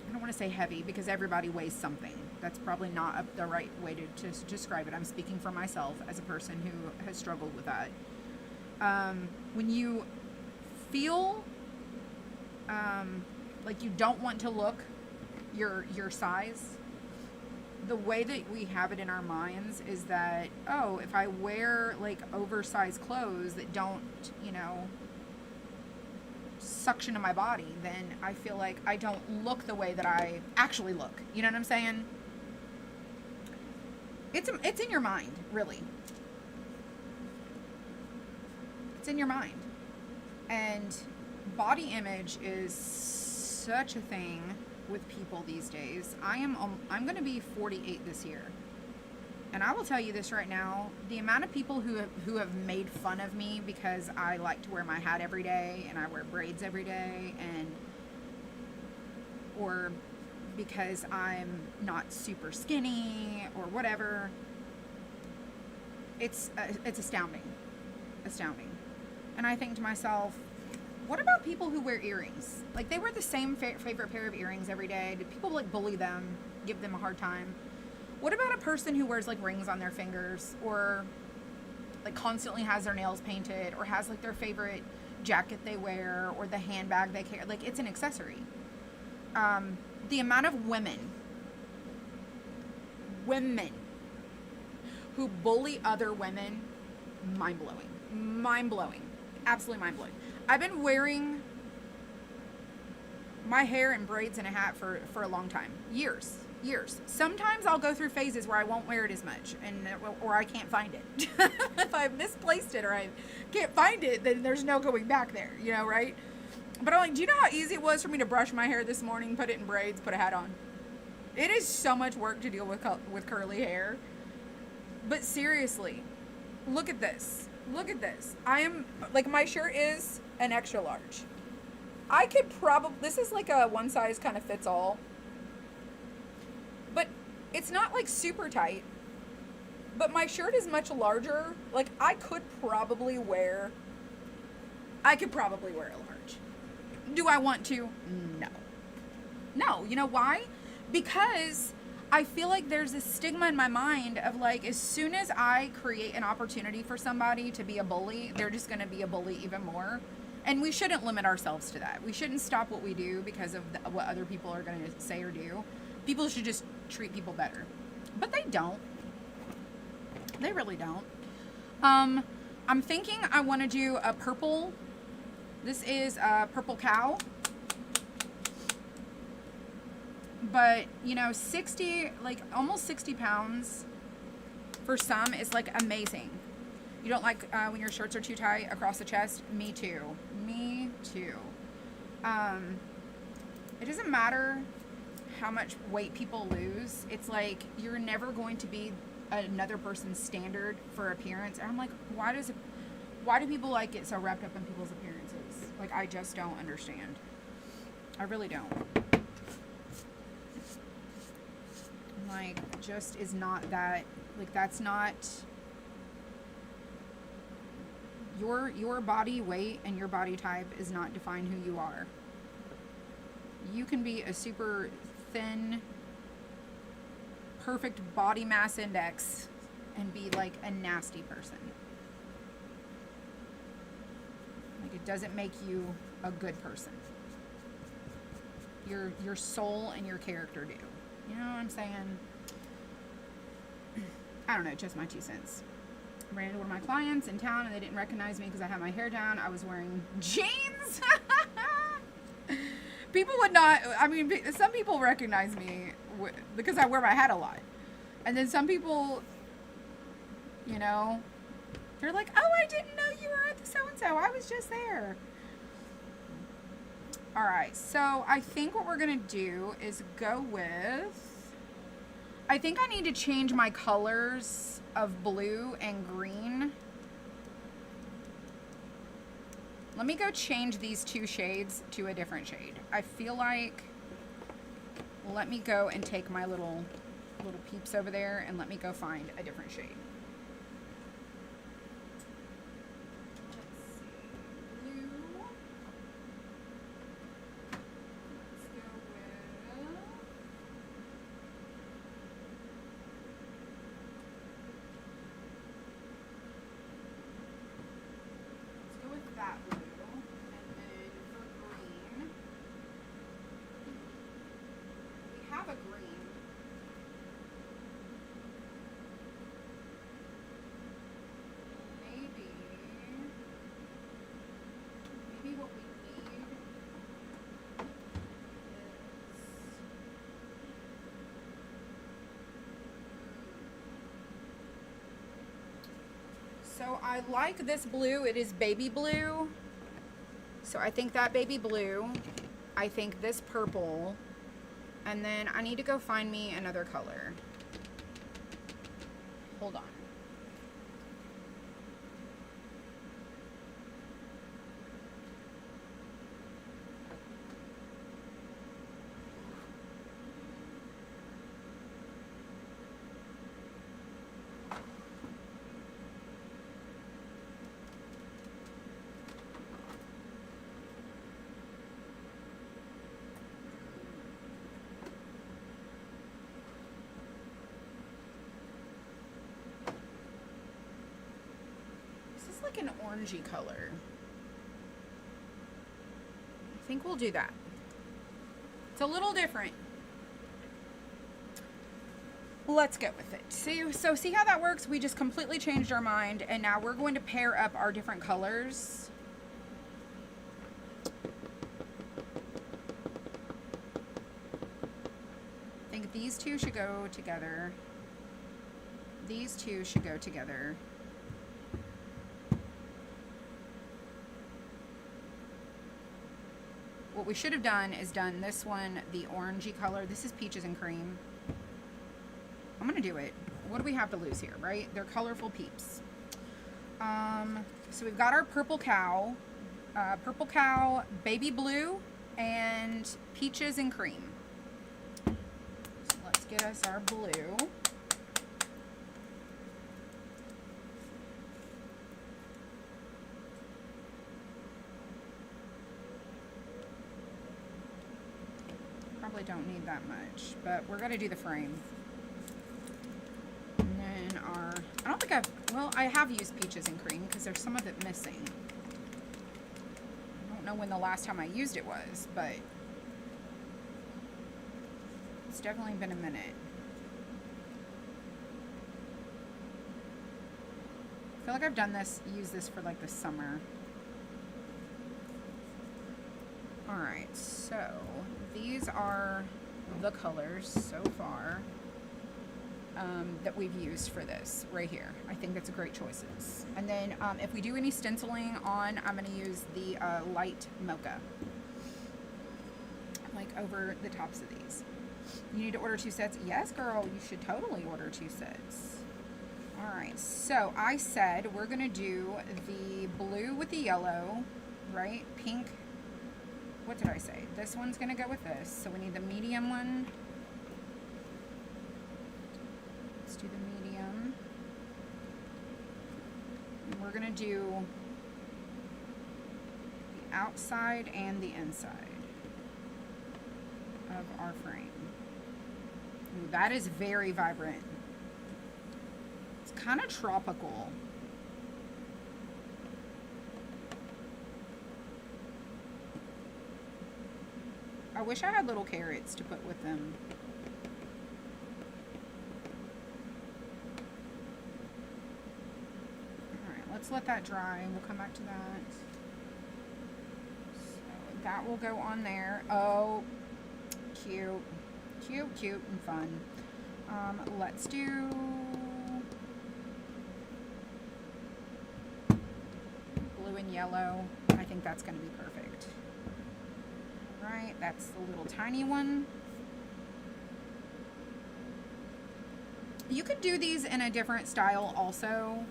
I don't want to say heavy because everybody weighs something. That's probably not the right way to describe it. I'm speaking for myself as a person who has struggled with that. When you feel like you don't want to look your size, the way that we have it in our minds is that, oh, if I wear like oversized clothes that don't, you know, suction to my body, then I feel like I don't look the way that I actually look. You know what I'm saying? It's in your mind, really. It's in your mind. And body image is such a thing with people these days. I'm going to be 48 this year. And I will tell you this right now, the amount of people who have made fun of me because I like to wear my hat every day and I wear braids every day, or because I'm not super skinny or whatever, it's astounding. And I think to myself, what about people who wear earrings? Like, they wear the same favorite pair of earrings every day. Do people like bully them, give them a hard time? What about a person who wears like rings on their fingers, or like constantly has their nails painted, or has like their favorite jacket they wear, or the handbag they carry? Like, it's an accessory. The amount of women who bully other women, mind-blowing, absolutely mind-blowing. I've been wearing my hair in braids and a hat for a long time, years. Sometimes I'll go through phases where I won't wear it as much, or I can't find it. If I've misplaced it or I can't find it, then there's no going back there, you know, right? But I'm like, do you know how easy it was for me to brush my hair this morning, put it in braids, put a hat on? It is so much work to deal with curly hair. But seriously, look at this. I am, like, my shirt is an extra large. I could probably, this is like a one size kind of fits all. But it's not like super tight. But my shirt is much larger. Like, I could probably wear a large. Do I want to? No. You know why? Because I feel like there's a stigma in my mind of, like, as soon as I create an opportunity for somebody to be a bully, they're just going to be a bully even more. And we shouldn't limit ourselves to that. We shouldn't stop what we do because of what other people are going to say or do. People should just treat people better. But they don't. They really don't. I'm thinking I want to do a purple. This is a purple cow. But, you know, 60, like almost 60 pounds for some is like amazing. You don't like when your shirts are too tight across the chest? Me too. It doesn't matter how much weight people lose. It's like you're never going to be another person's standard for appearance. And I'm like, why do people like get so wrapped up in people's appearances? Like, I just don't understand. I really don't. Like, just is not that, like, that's not your body weight, and your body type is not define who you are. You can be a super thin, perfect body mass index and be like a nasty person. Like, it doesn't make you a good person. Your soul and your character do. You know what I'm saying? I don't know, just my 2 cents. I ran into one of my clients in town and they didn't recognize me because I had my hair down. I was wearing jeans. People would not, I mean, some people recognize me because I wear my hat a lot. And then some people, you know, they're like, oh, I didn't know you were at the so-and-so. I was just there. All right, so I think what we're going to do is go with, I think I need to change my colors of blue and green. Let me go change these 2 shades to a different shade. I feel like, let me go and take my little peeps over there and let me go find a different shade. So I like this blue. It is baby blue. So I think that baby blue. I think this purple. And then I need to go find me another color. Hold on. like an orangey color. I think we'll do that. It's a little different. Let's go with it. So see how that works? We just completely changed our mind, and now we're going to pair up our different colors. I think these two should go together. These two should go together. What we should have done is done this one, the orangey color. This is peaches and cream. I'm gonna do it. What do we have to lose here, right? They're colorful peeps. So we've got our purple cow, baby blue, and peaches and cream. So let's get us our blue. Probably don't need that much, but we're gonna do the frame. And then I don't think I have used peaches and cream because there's some of it missing. I don't know when the last time I used it was, but it's definitely been a minute. I feel like I've used this for like the summer. Alright, so these are the colors so far that we've used for this right here. I think that's a great choices. And then if we do any stenciling on, I'm going to use the light mocha, like over the tops of these. You need to order 2 sets? Yes, girl, you should totally order 2 sets. Alright, so I said we're going to do the blue with the yellow, right? Pink. What did I say? This one's going to go with this. So we need the medium one. Let's do the medium. And we're going to do the outside and the inside of our frame. Ooh, that is very vibrant. It's kind of tropical. I wish I had little carrots to put with them. Alright, let's let that dry. We'll come back to that. So that will go on there. Oh, cute. Cute, cute, and fun. Let's do blue and yellow. I think that's going to be perfect. Right, that's the little tiny one. You could do these in a different style also.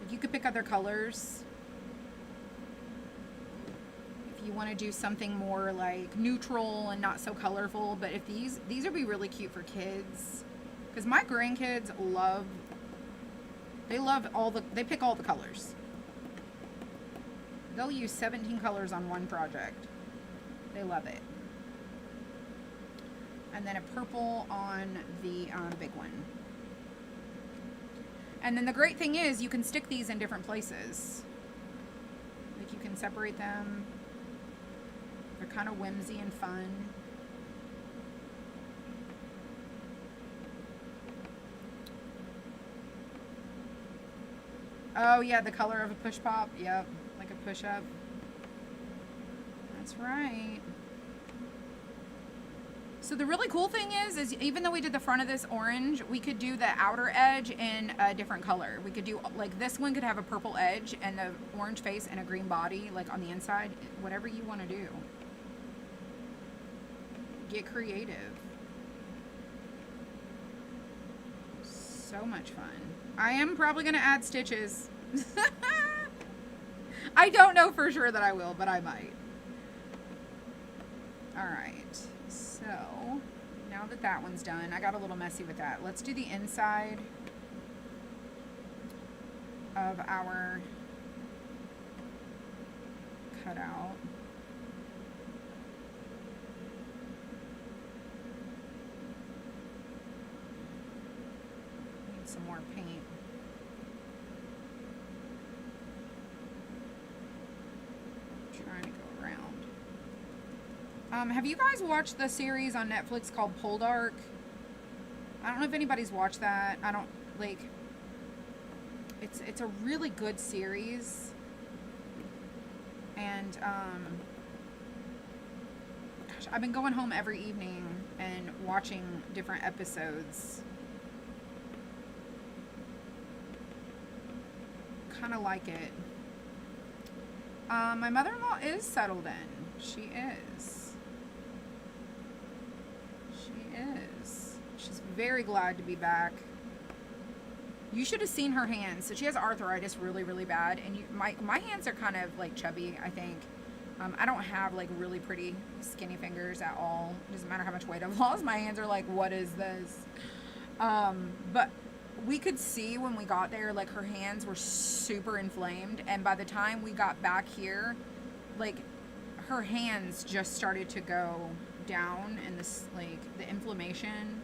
You could pick other colors. If you want to do something more like neutral and not so colorful, but if these would be really cute for kids. Because my grandkids they pick all the colors. They'll use 17 colors on one project. They love it. And then a purple on the big one. And then the great thing is you can stick these in different places. Like you can separate them. They're kind of whimsy and fun. Oh yeah, the color of a push pop. Yep, like a push up. That's right. So the really cool thing is even though we did the front of this orange, we could do the outer edge in a different color. We could do, like this one could have a purple edge and the orange face and a green body, like on the inside, whatever you want to do. Get creative. So much fun. I am probably going to add stitches. I don't know for sure that I will, but I might. Alright, so now that that one's done, I got a little messy with that. Let's do the inside of our cutout. Need some more paint. Have you guys watched the series on Netflix called Poldark? I don't know if anybody's watched that. I don't, like, it's a really good series. And, gosh, I've been going home every evening and watching different episodes. Kind of like it. My mother-in-law is settled in. She is. She is. She's very glad to be back. You should have seen her hands. So she has arthritis really, really bad. And my hands are kind of like chubby, I think. I don't have like really pretty skinny fingers at all. It doesn't matter how much weight I've lost. My hands are like, what is this? But we could see when we got there, like her hands were super inflamed. And by the time we got back here, like her hands just started to go down, and this, like, the inflammation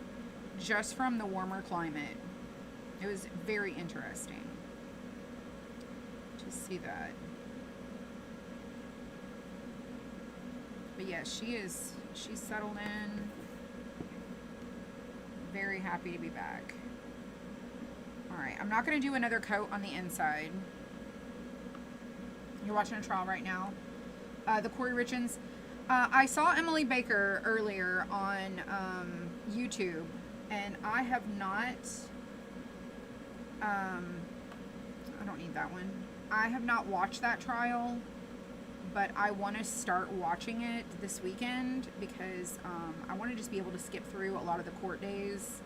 just from the warmer climate. It was very interesting to see that. But yeah, she's settled in. Very happy to be back. Alright, I'm not going to do another coat on the inside. You're watching a trial right now. The Corey Richens. I saw Emily Baker earlier on YouTube, and I have not... I don't need that one. I have not watched that trial, but I want to start watching it this weekend because I want to just be able to skip through a lot of the court days.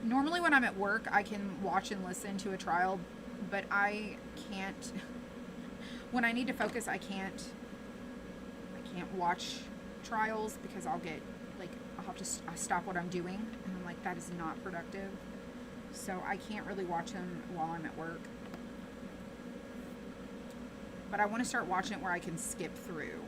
Normally when I'm at work, I can watch and listen to a trial, but I can't. When I need to focus, I can't watch trials because I'll get, like, I'll have to stop what I'm doing, and I'm like, that is not productive. So I can't really watch them while I'm at work. But I want to start watching it where I can skip through.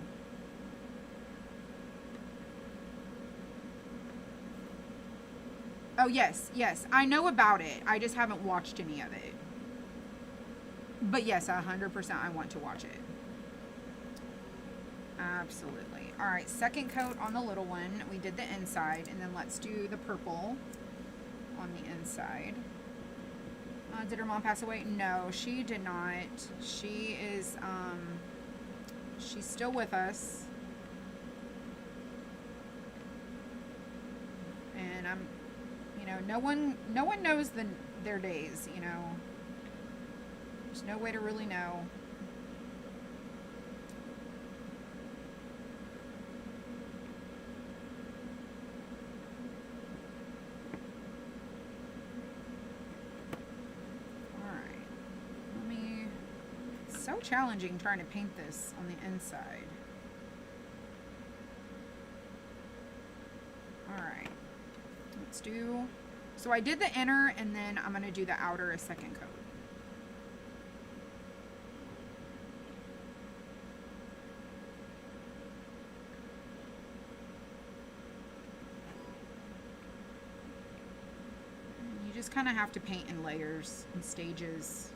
Oh, yes, yes. I know about it. I just haven't watched any of it. But yes, 100% I want to watch it. Absolutely. All right, second coat on the little one. We did the inside, and then let's do the purple on the inside. Did her mom pass away? No, she did not. She is, she's still with us. And I'm, you know, no one knows their days, you know. There's no way to really know. So challenging trying to paint this on the inside. Alright, let's do, so I did the inner, and then I'm going to do the outer a second coat. You just kind of have to paint in layers and stages.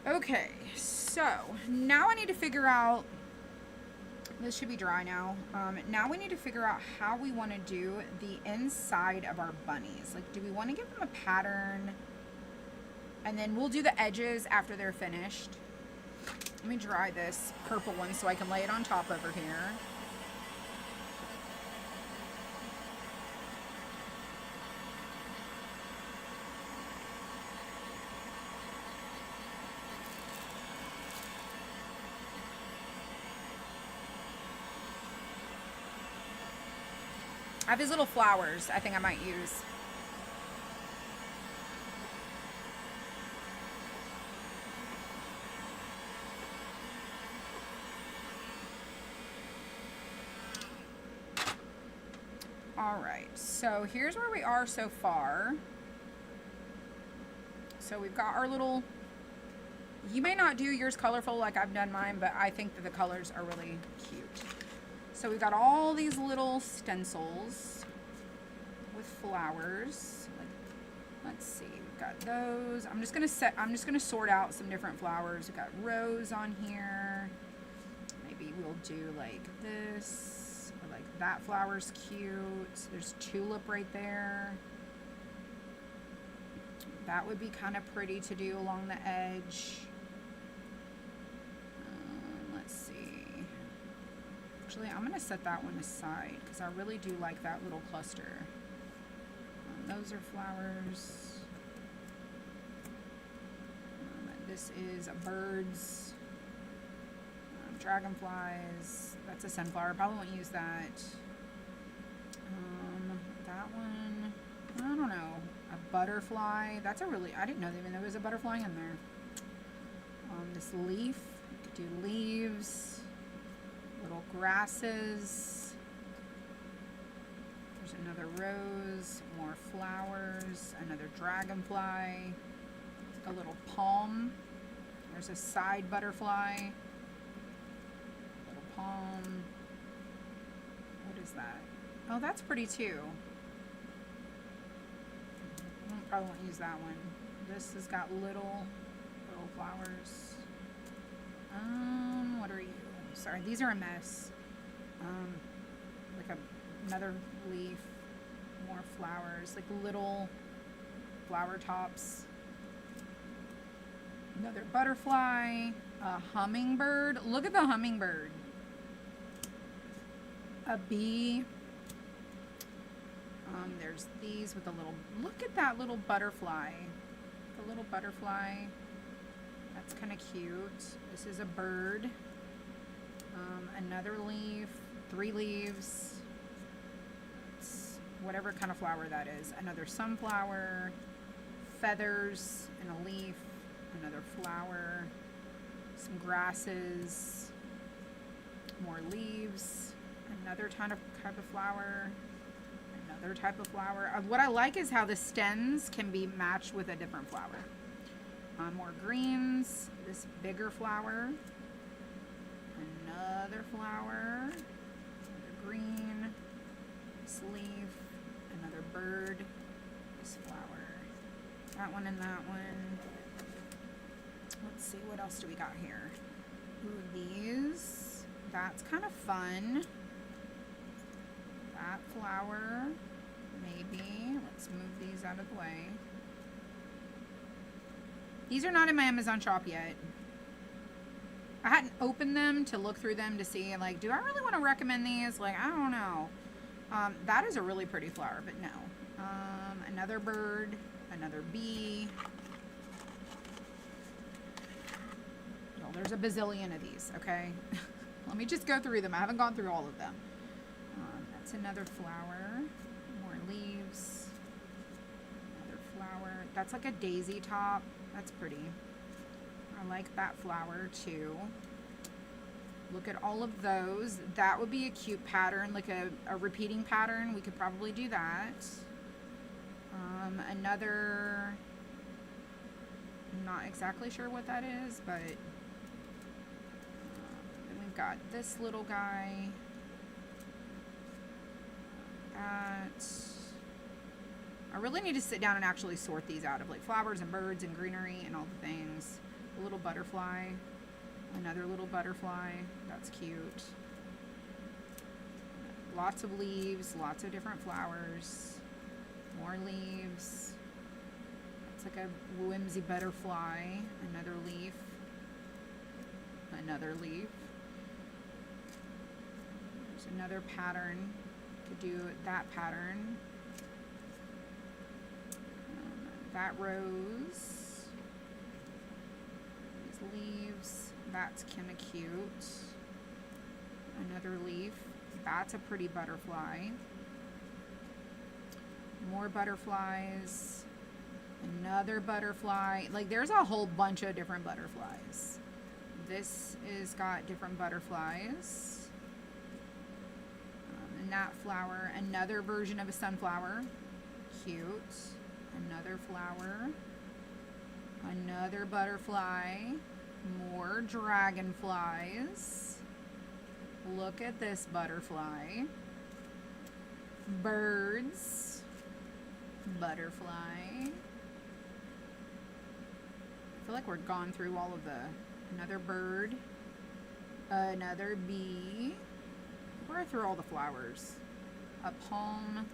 Okay, so now I need to figure out, this should be dry now. Now we need to figure out how we want to do the inside of our bunnies. Like, do we want to give them a pattern? And then we'll do the edges after they're finished. Let me dry this purple one so I can lay it on top over here. I have these little flowers I think I might use. Alright, so here's where we are so far. So we've got our little, you may not do yours colorful like I've done mine, but I think that the colors are really cute. So we've got all these little stencils with flowers. Let's see, we've got those. I'm just gonna sort out some different flowers. We've got rose on here. Maybe we'll do like this, or like that flower's cute. There's tulip right there. That would be kind of pretty to do along the edge. Let's see. Actually, I'm gonna set that one aside because I really do like that little cluster. Those are flowers. This is birds, dragonflies. That's a sunflower. Probably won't use that. That one, I don't know. A butterfly. That's a really, I didn't know even there was a butterfly in there. This leaf. You could do leaves, little grasses. There's another rose, more flowers, another dragonfly, a little palm. There's a side butterfly, little palm. What is that? Oh, that's pretty too. Probably won't use that one. This has got little flowers. What are you? Sorry, these are a mess. Like another leaf, more flowers, like little flower tops. Another butterfly, a hummingbird. Look at the hummingbird. A bee. There's these with a little, look at that little butterfly. The little butterfly. That's kind of cute. This is a bird. Another leaf, 3 leaves. It's whatever kind of flower that is. Another sunflower, feathers, and a leaf. Another flower, some grasses, more leaves, another type of flower, another type of flower. What I like is how the stems can be matched with a different flower. More greens, this bigger flower, another flower, another green, this leaf, another bird, this flower, that one and that one. Let's see, what else do we got here? Ooh, these. That's kind of fun. That flower, maybe. Let's move these out of the way. These are not in my Amazon shop yet. I hadn't opened them to look through them to see, like, do I really want to recommend these? Like, I don't know. That is a really pretty flower, but no. Another bird, another bee. There's a bazillion of these, okay? Let me just go through them. I haven't gone through all of them. That's another flower. More leaves. Another flower. That's like a daisy top. That's pretty. I like that flower too. Look at all of those. That would be a cute pattern, like a repeating pattern. We could probably do that. Another, I'm not exactly sure what that is, but then we've got this little guy. That, I really need to sit down and actually sort these out of like flowers and birds and greenery and all the things. A little butterfly, another little butterfly. That's cute. Lots of leaves, lots of different flowers. More leaves. It's like a whimsy butterfly. Another leaf. Another leaf. There's another pattern. Could do that pattern. That rose. These leaves. That's kind of cute. Another leaf. That's a pretty butterfly. More butterflies. Another butterfly. Like, there's a whole bunch of different butterflies. This is got different butterflies. And that flower. Another version of a sunflower. Cute. Another flower. Another butterfly. More dragonflies. look at this butterfly. Birds. Butterfly. I feel like we're gone through all of the... Another bird. Another bee. We're through all the flowers. A palm.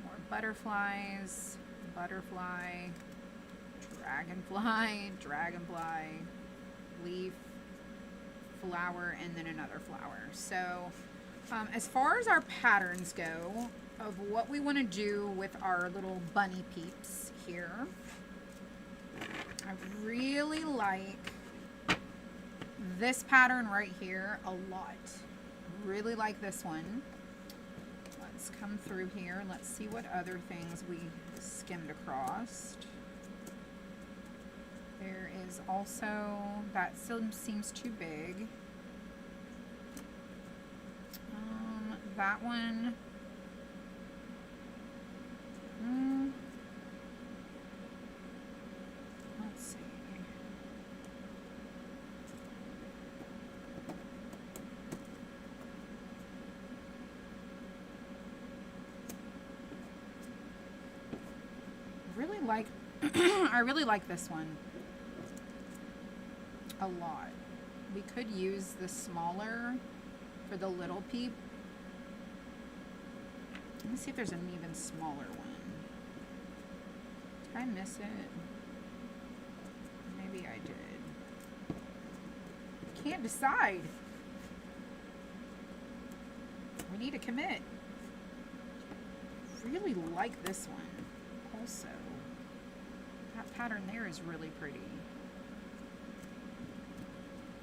More butterflies. Butterfly. Dragonfly. Dragonfly. Leaf. Flower. And then another flower. So, as far as our patterns go, of what we want to do with our little bunny peeps here, I really like this pattern right here a lot. Really like this one. Let's come through here. Let's see what other things we skimmed across. There is also, that still seems too big. That one. Let's see. Really like I really like this one a lot. We could use the smaller for the little peep. Let me see if there's an even smaller one. Did I miss it? Maybe I did. Can't decide. We need to commit. Really like this one also. That pattern there is really pretty.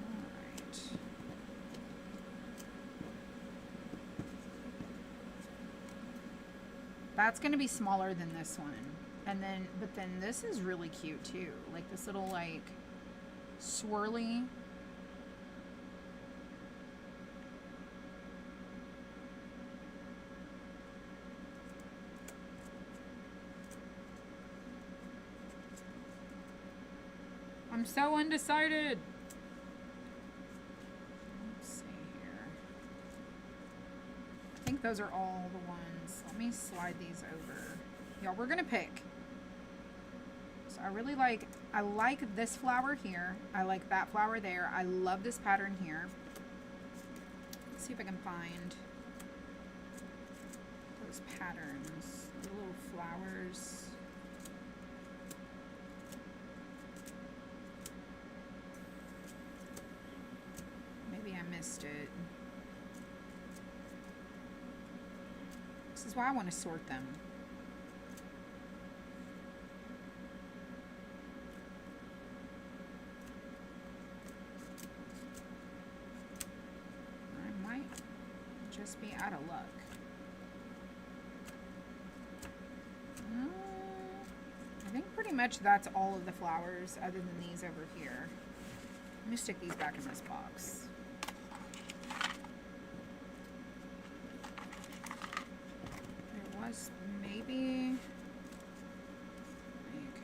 Alright. That's going to be smaller than this one. And then, but then this is really cute too. Like this little like swirly. I'm so undecided. Let's see here. I think those are all the ones. Let me slide these over. Y'all, we're gonna pick. So I like this flower here. I like that flower there. I love this pattern here. Let's see if I can find those patterns. The little flowers. Maybe I missed it. This is why I want to sort them. I might just be out of luck. I think pretty much that's all of the flowers other than these over here. Let me stick these back in this box. Maybe like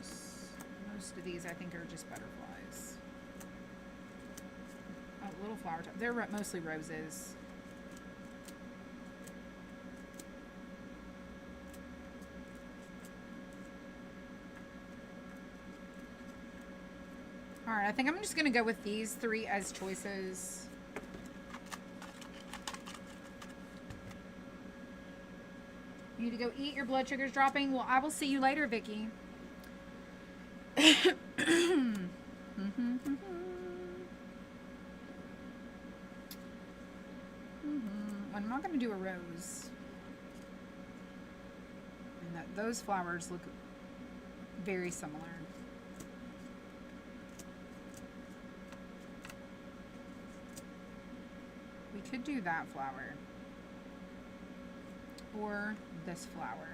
this. Most of these I think are just butterflies. Oh, little flower top. They're mostly roses. Alright, I think I'm just going to go with these three as choices. You need to go eat. Your blood sugar's dropping. Well, I will see you later, Vicky. I'm not going to do a rose. And those flowers look very similar. We could do that flower. Or this flower.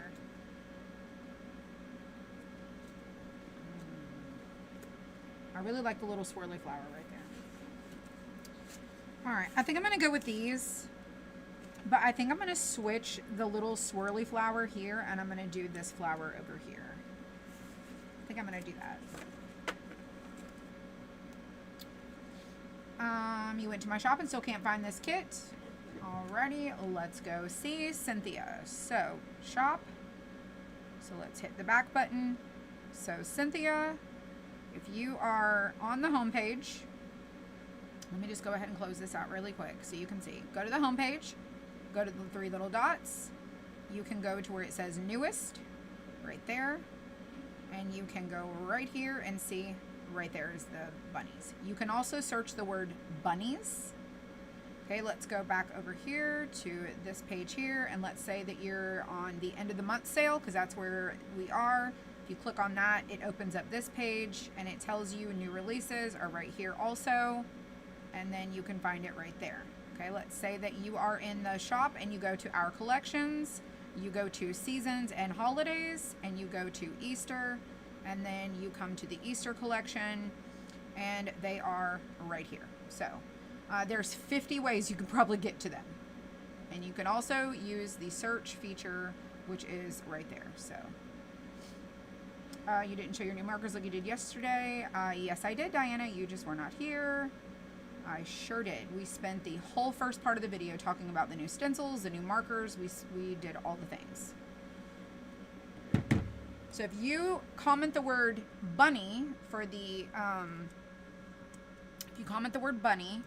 I really like the little swirly flower right there. Alright, I think I'm going to go with these. But I think I'm going to switch the little swirly flower here and I'm going to do this flower over here. I think I'm going to do that. You went to my shop and still can't find this kit. Alrighty, let's go see Cynthia. So, shop. So let's hit the back button. So Cynthia, if you are on the home page, let me just go ahead and close this out really quick so you can see. Go to the home page, go to the 3 little dots. You can go to where it says newest, right there. And you can go right here and see right there is the bunnies. You can also search the word bunnies. Okay, let's go back over here to this page here, and let's say that you're on the end of the month sale, because that's where we are. If you click on that, it opens up this page, and it tells you new releases are right here also, and then you can find it right there. Okay, let's say that you are in the shop, and you go to our collections, you go to seasons and holidays, and you go to Easter, and then you come to the Easter collection, and they are right here. So there's 50 ways you can probably get to them. And you can also use the search feature, which is right there. So you didn't show your new markers like you did yesterday. Yes, I did, Diana. You just were not here. I sure did. We spent the whole first part of the video talking about the new stencils, the new markers. We did all the things. So if you comment the word bunny for the, if you comment the word bunny,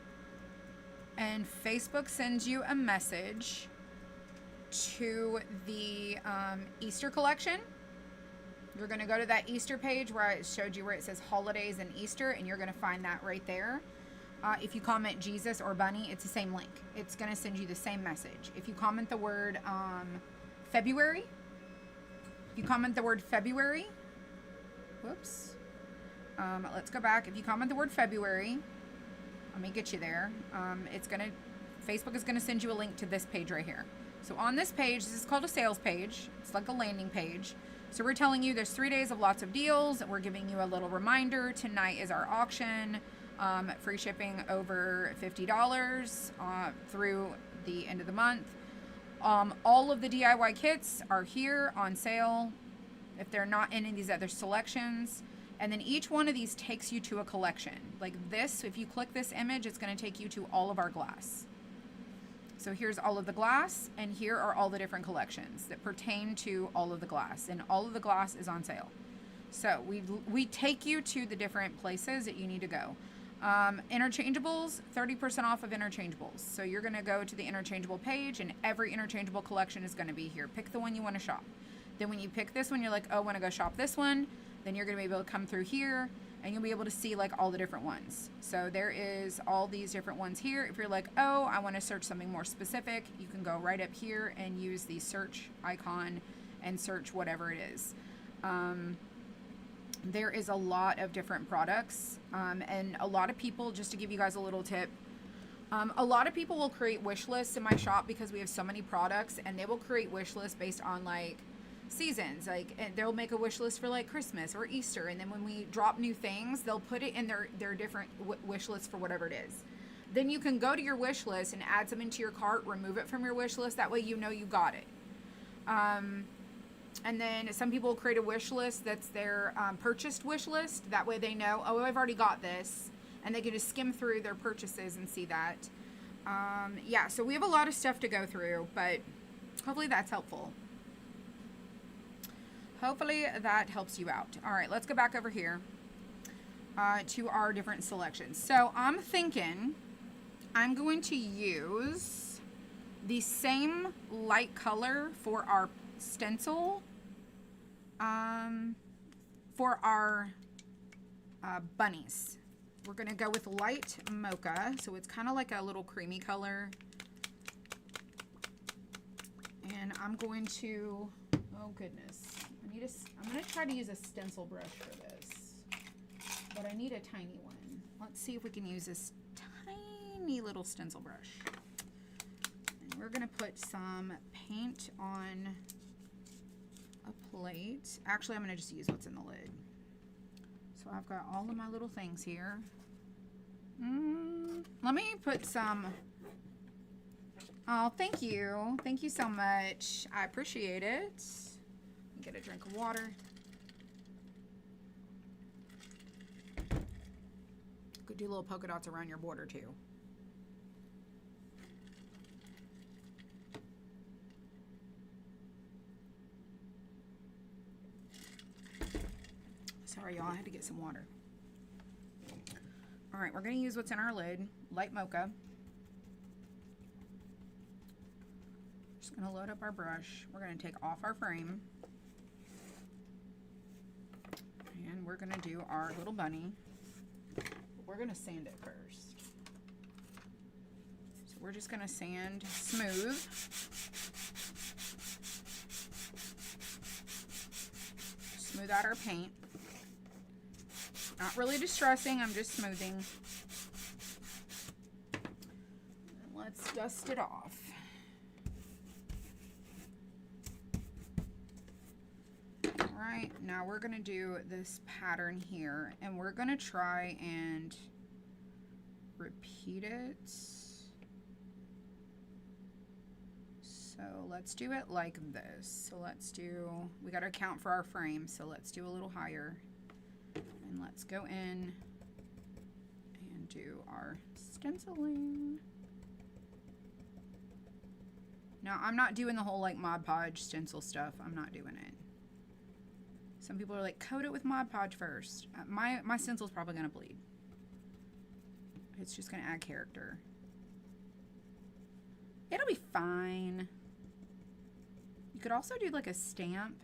and Facebook sends you a message to the Easter collection, you're going to go to that Easter page where I showed you where it says holidays and Easter, and you're going to find that right there. If you comment Jesus or bunny, it's the same link. It's going to send you the same message. If you comment the word February, whoops. Let's go back. If you comment the word February, let me get you there. Facebook is gonna send you a link to this page right here. So on this page, this is called a sales page. It's like a landing page. So we're telling you there's 3 days of lots of deals. We're giving you a little reminder. Tonight is our auction. Free shipping over $50 through the end of the month. All of the DIY kits are here on sale if they're not in any of these other selections. And then each one of these takes you to a collection. Like this, if you click this image, it's going to take you to all of our glass. So here's all of the glass, and here are all the different collections that pertain to all of the glass. And all of the glass is on sale. So we take you to the different places that you need to go. Interchangeables, 30% off of interchangeables. So you're going to go to the interchangeable page, and every interchangeable collection is going to be here. Pick the one you want to shop. Then when you pick this one, you're like, oh, I want to go shop this one. Then you're going to be able to come through here, and you'll be able to see like all the different ones. So there is all these different ones here. If you're like, oh, I want to search something more specific, you can go right up here and use the search icon and search whatever it is. There is a lot of different products, and a lot of people, just to give you guys a little tip, a lot of people will create wish lists in my shop because we have so many products, and they will create wish lists based on like seasons. Like, and they'll make a wish list for like Christmas or Easter, and then when we drop new things, they'll put it in their different wish lists for whatever it is. Then you can go to your wish list and add some into your cart, remove it from your wish list. That way you know you got it. And then some people will create a wish list that's their purchased wish list. That way they know, oh, I've already got this. And they can just skim through their purchases and see that. Yeah, so we have a lot of stuff to go through, but hopefully that's helpful. Hopefully that helps you out. All right, let's go back over here to our different selections. So I'm thinking I'm going to use the same light color for our stencil for our bunnies. We're going to go with light mocha, so it's kind of like a little creamy color. And I'm going to, oh goodness, I'm going to try to use a stencil brush for this, but I need a tiny one. Let's see if we can use this tiny little stencil brush. And we're going to put some paint on a plate. Actually, I'm going to just use what's in the lid. So I've got all of my little things here. Let me put some, oh, thank you. Thank you so much. I appreciate it. Get a drink of water. You could do little polka dots around your border too. Sorry, y'all, I had to get some water. All right, we're going to use what's in our lid, light mocha. Just going to load up our brush. We're going to take off our frame. And we're going to do our little bunny. We're going to sand it first. So we're just going to sand smooth. Smooth out our paint. Not really distressing, I'm just smoothing. Let's dust it off. Alright, now we're going to do this pattern here, and we're going to try and repeat it. So let's do it like this. So let's do, we got to account for our frame, so let's do a little higher. And let's go in and do our stenciling. Now, I'm not doing the whole like Mod Podge stencil stuff. I'm not doing it. Some people are like, coat it with Mod Podge first. My stencil's probably going to bleed. It's just going to add character. It'll be fine. You could also do like a stamp.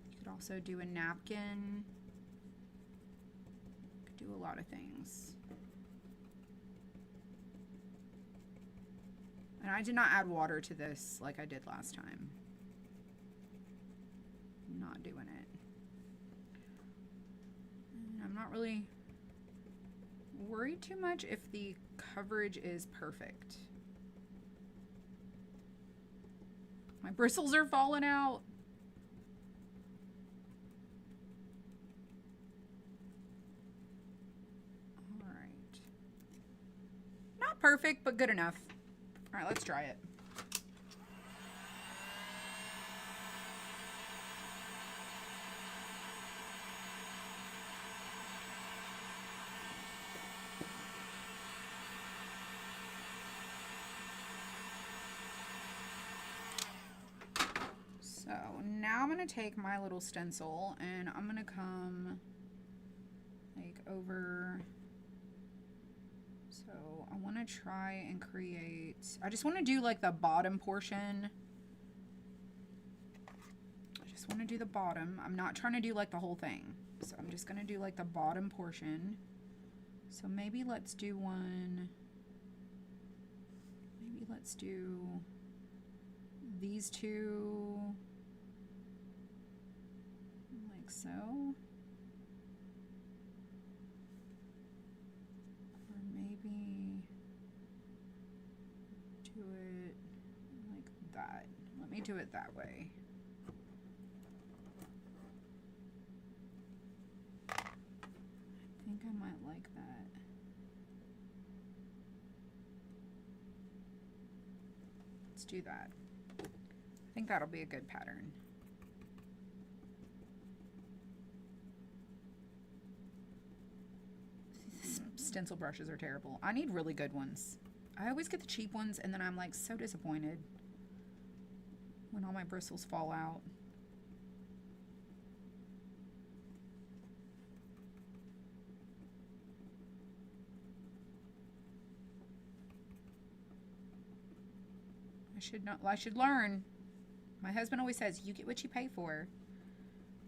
You could also do a napkin. Do a lot of things. And I did not add water to this like I did last time. Not doing it. And I'm not really worried too much if the coverage is perfect. My bristles are falling out. Perfect, but good enough. All right, let's try it. So now I'm going to take my little stencil and I'm going to come like over. So I want to try and create, I just want to do like the bottom portion. I just want to do the bottom. I'm not trying to do like the whole thing. So I'm just going to do like the bottom portion. So maybe let's do one, maybe let's do these two like so. Or maybe do it like that. Let me do it that way. I think I might like that. Let's do that. I think that'll be a good pattern. These stencil brushes are terrible. I need really good ones. I always get the cheap ones and then I'm like so disappointed when all my bristles fall out. I should learn. My husband always says, you get what you pay for.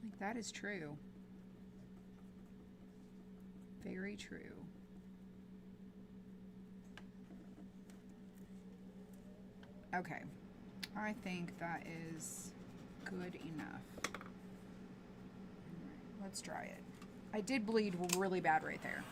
Like, that is true. Very true. Okay. I think that is good enough. Let's try it. I did bleed really bad right there.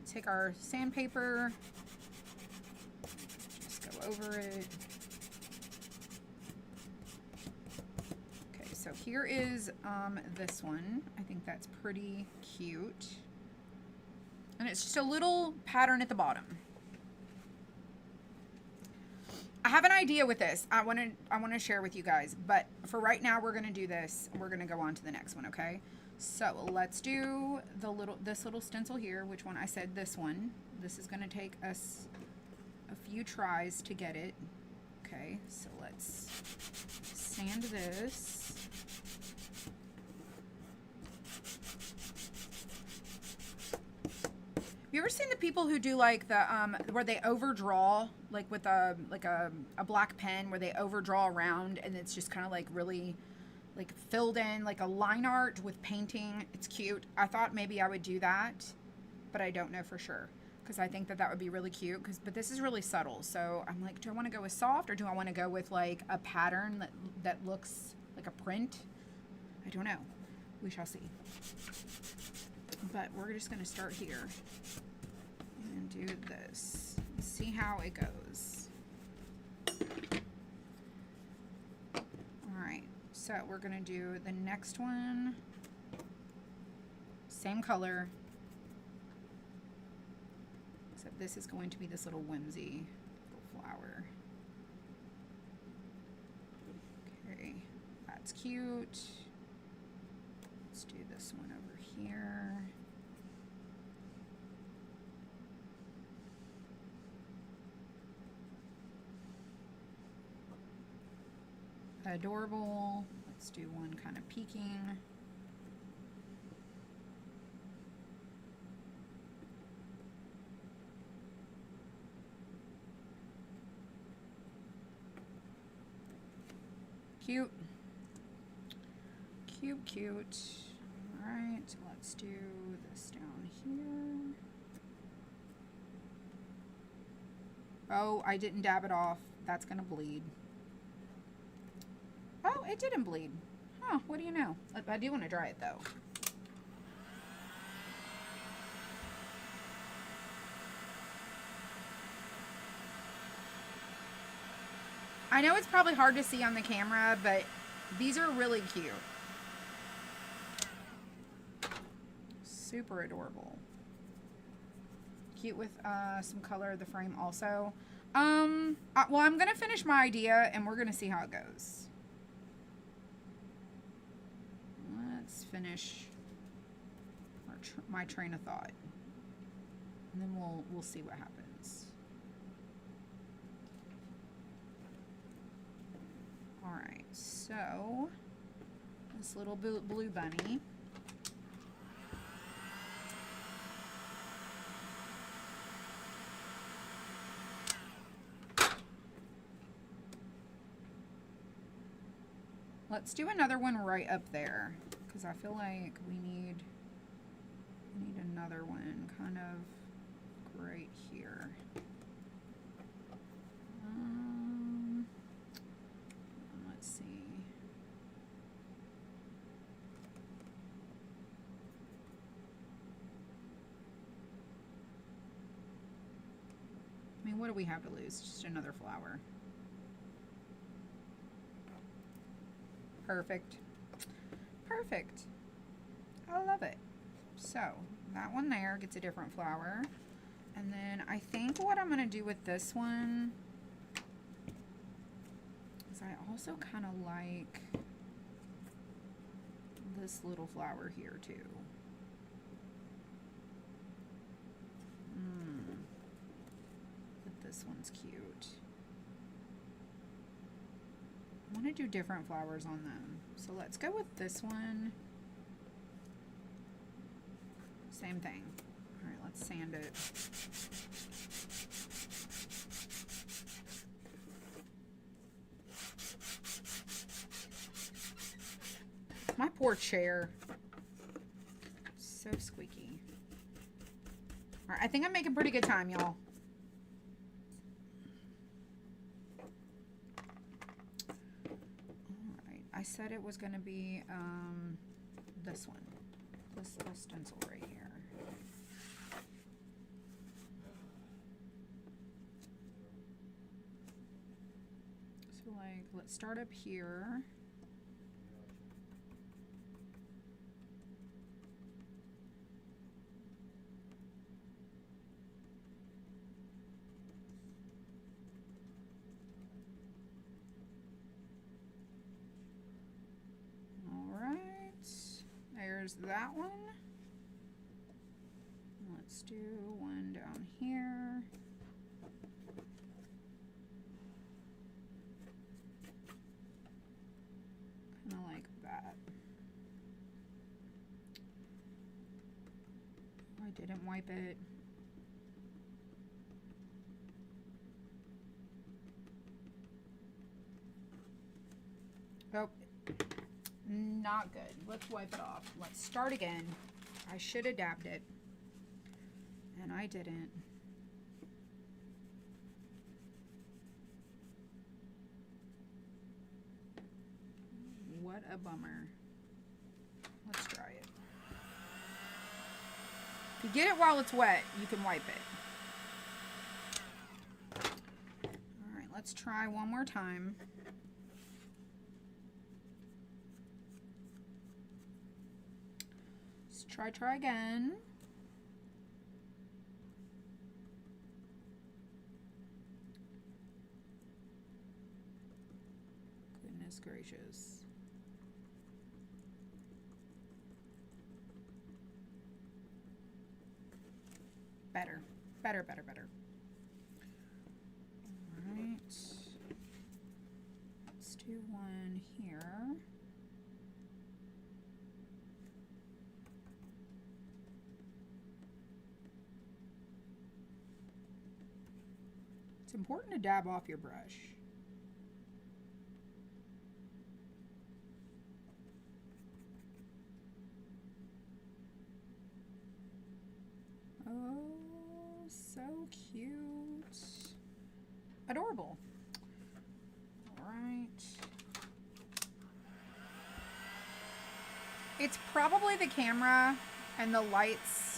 Take our sandpaper, just go over it. Okay, so here is this one. I think that's pretty cute. And it's just a little pattern at the bottom. I have an idea with this. I want to share with you guys, but for right now we're going to do this. We're going to go on to the next one, okay? So, let's do this little stencil here, which one I said this one. This is going to take us a few tries to get it. Okay, so let's sand this. Have you ever seen the people who do like the where they overdraw, like with a black pen, where they overdraw around and it's just kind of like really like filled in, like a line art with painting? It's cute. I thought maybe I would do that, but I don't know for sure, because I think that that would be really cute. But this is really subtle, so I'm like, do I want to go with soft, or do I want to go with like a pattern that looks like a print? I don't know. We shall see. But we're just going to start here and do this. See how it goes. Alright, so we're going to do the next one. Same color. Except this is going to be this little whimsy little flower. Okay, that's cute. Let's do this one over here. Adorable. Let's do one kind of peeking. Cute. Cute, cute. Alright, let's do this down here. Oh, I didn't dab it off. That's gonna bleed. Oh, it didn't bleed. Huh, what do you know? I do want to dry it though. I know it's probably hard to see on the camera, but these are really cute. Super adorable. Cute with some color of the frame also. Well, I'm going to finish my idea and we're going to see how it goes. Let's finish my train of thought. And then we'll see what happens. Alright, so this little blue bunny. Let's do another one right up there, because I feel like we need another one kind of right here. Let's see. I mean, what do we have to lose? Just another flower. Perfect. Perfect. I love it. So, that one there gets a different flower. And then I think what I'm going to do with this one is I also kind of like this little flower here too. But this one's cute. I want to do different flowers on them. So let's go with this one. Same thing. All right, let's sand it. My poor chair. So squeaky. All right, I think I'm making pretty good time, y'all. I said it was going to be this one, this little stencil right here. So like, let's start up here. Let's do one down here. Kind of like that. I didn't wipe it. Oh, not good. Let's wipe it off. Let's start again. I should have dabbed it, and I didn't. What a bummer. Let's try it. If you get it while it's wet, you can wipe it. All right, let's try one more time. Let's try again. Goodness gracious. Better. Better. All right. Let's do one here. It's important to dab off your brush. Oh, so cute. Adorable. All right. It's probably the camera and the lights.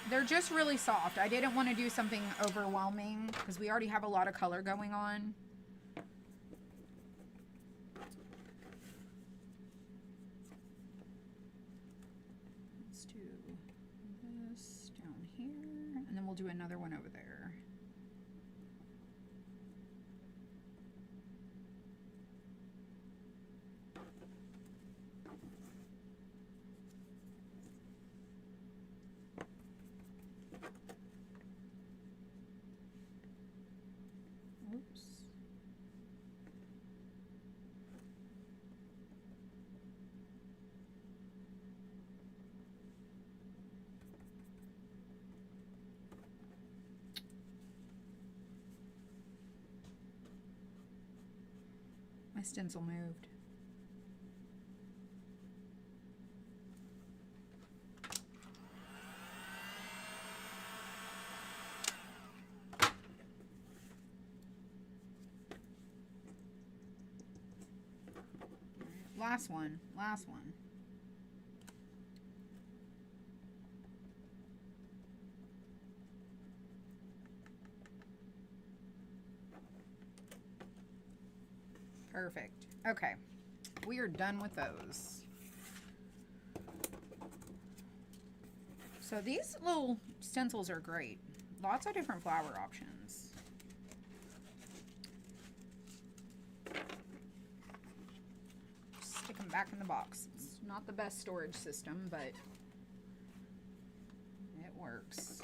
They're just really soft. I didn't want to do something overwhelming because we already have a lot of color going on. Let's do this down here, and then we'll do another one over there. Oops. My stencil moved. Last one. Perfect. Okay, we are done with those. So these little stencils are great. Lots of different flower options. Stick them back in the box. It's not the best storage system, but it works.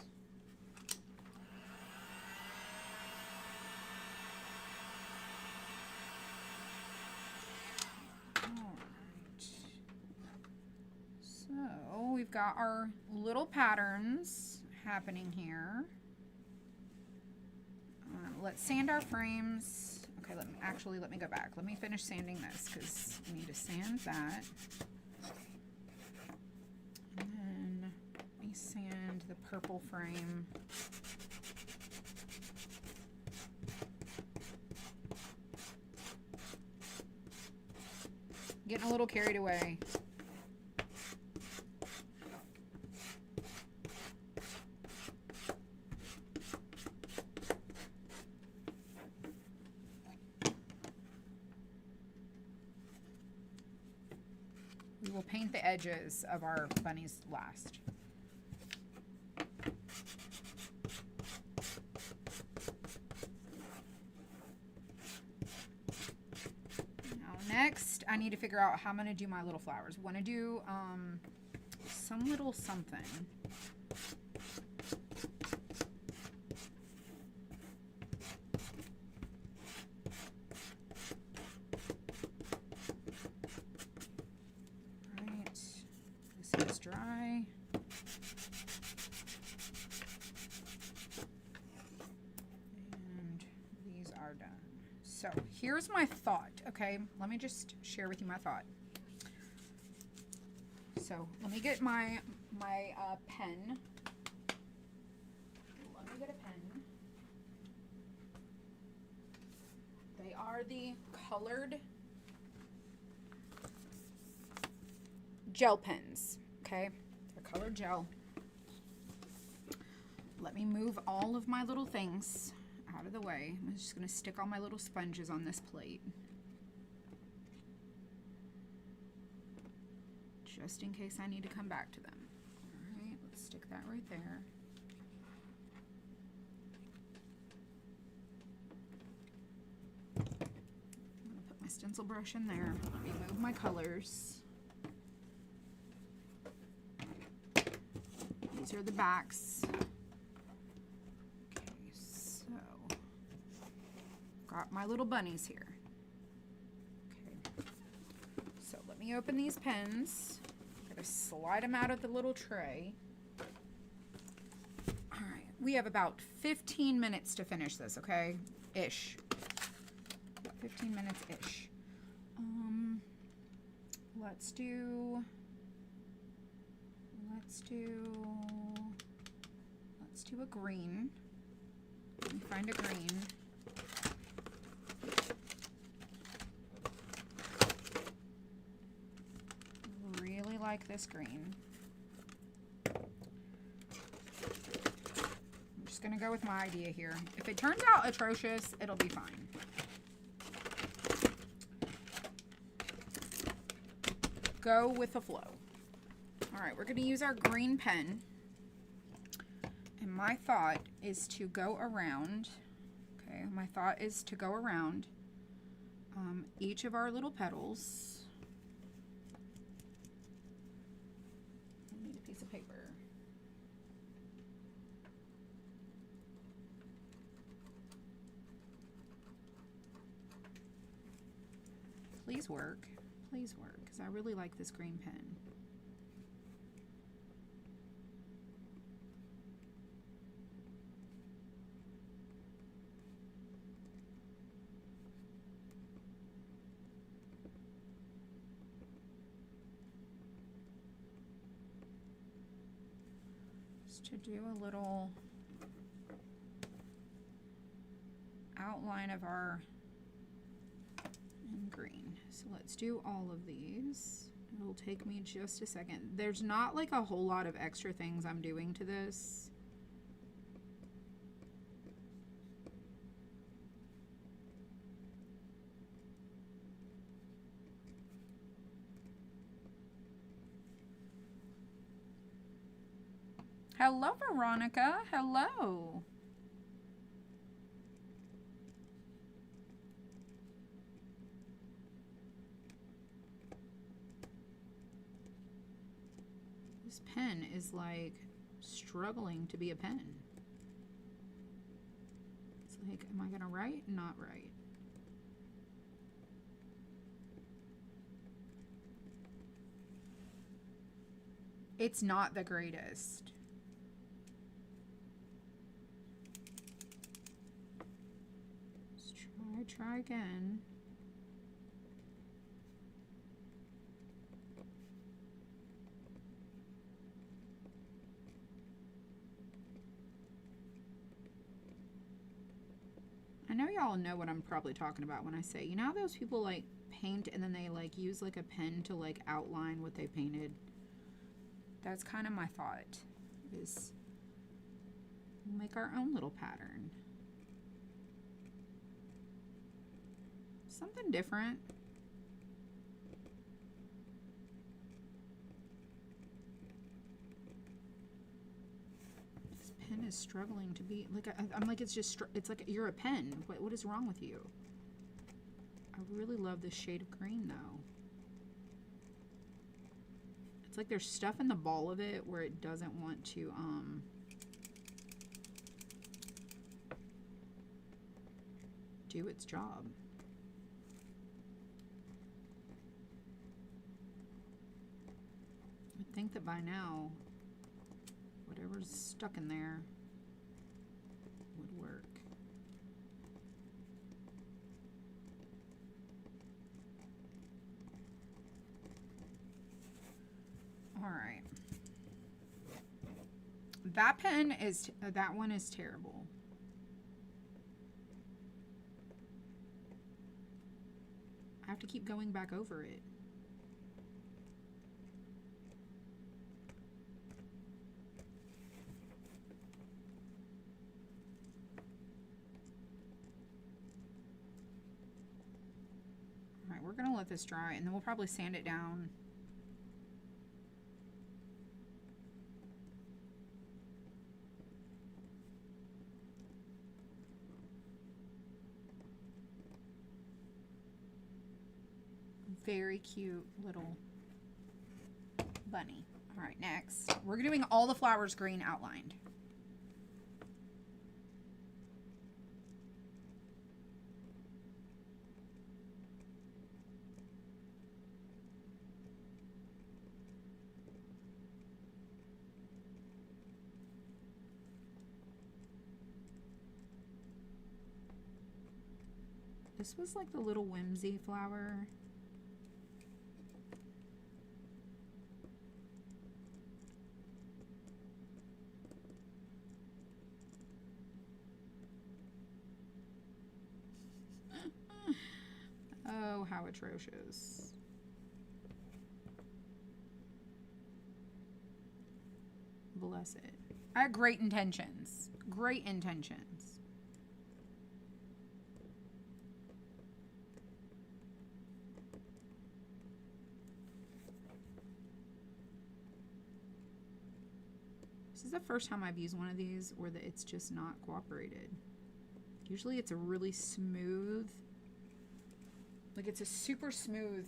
So we've got our little patterns happening here. Let's sand our frames. Okay, let me go back. Let me finish sanding this because we need to sand that. And then let me sand the purple frame. Getting a little carried away. We will paint the edges of our bunnies last. Now next, I need to figure out how I'm going to do my little flowers. I want to do some little something. Right, this is dry. And these are done. So here's my thought, okay? Let me just share with you my thought. So let me get my pen. Let me get a pen. They are the colored gel pens, okay? They're colored gel. Let me move all of my little things out of the way. I'm just gonna stick all my little sponges on this plate. Just in case I need to come back to them. All right, let's stick that right there. I'm gonna put my stencil brush in there. Let me move my colors. These are the backs. Okay, so got my little bunnies here. Okay, so let me open these pens. Slide them out of the little tray. All right, we have about 15 minutes to finish this, okay? Ish. About 15 minutes ish. Let's do a green. Let me find a green. Like this green. I'm just gonna go with my idea here. If it turns out atrocious, it'll be fine. Go with the flow. All right, we're gonna use our green pen. And my thought is to go around, okay, my thought is to go around each of our little petals. Paper. Please work, because I really like this green pen. To do a little outline of our green. So let's do all of these. It'll take me just a second. There's not like a whole lot of extra things I'm doing to this. Hello, Veronica. Hello. This pen is like struggling to be a pen. It's like, am I gonna write? Not write. It's not the greatest. Let's try again. I know y'all know what I'm probably talking about when I say, you know how those people like paint and then they like use like a pen to like outline what they painted? That's kind of my thought, is we'll make our own little pattern. Something different. This pen is struggling to be, like, I'm like, it's just, it's like, you're a pen. What is wrong with you? I really love this shade of green though. It's like there's stuff in the ball of it where it doesn't want to do its job. I would think that by now, whatever's stuck in there would work. All right. That pen is, that one is terrible. I have to keep going back over it. All right, we're gonna let this dry and then we'll probably sand it down. Very cute little bunny. All right, next we're doing all the flowers green outlined. This was like the little whimsy flower. Oh, how atrocious. Bless it. I had great intentions. Great intentions. This is the first time I've used one of these where it's just not cooperated. Usually it's a really smooth, like it's a super smooth.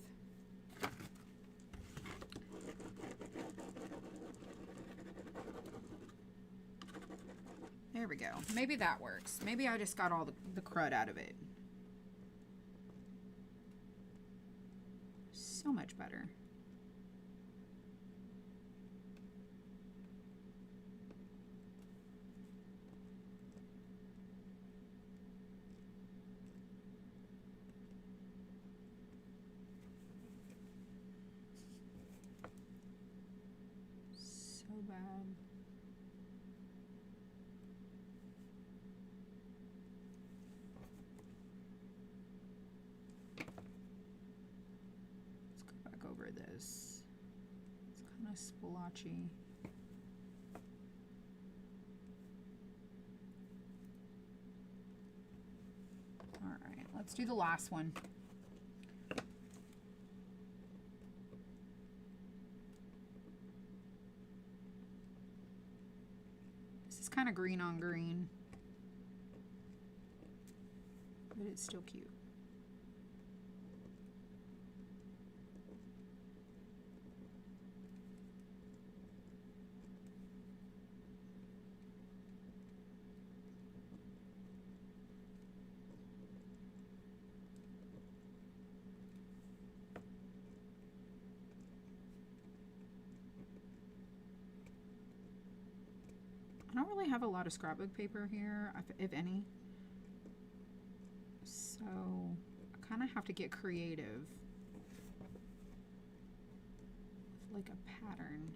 There we go. Maybe that works. Maybe I just got all the crud out of it. So much better. So bad. Let's go back over this. It's kind of splotchy. All right, let's do the last one. Kind of green on green, but it's still cute. I don't really have a lot of scrapbook paper here, if any. So I kind of have to get creative with like a pattern.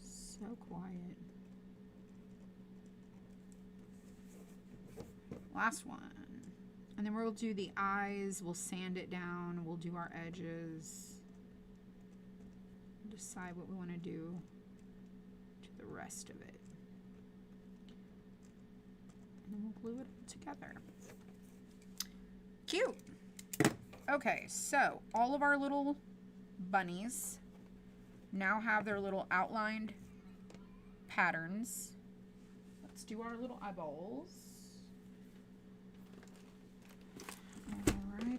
So quiet. Last one. And then we'll do the eyes, we'll sand it down, we'll do our edges. We'll decide what we want to do to the rest of it. And then we'll glue it all together. Cute! Okay, so all of our little bunnies now have their little outlined patterns. Let's do our little eyeballs.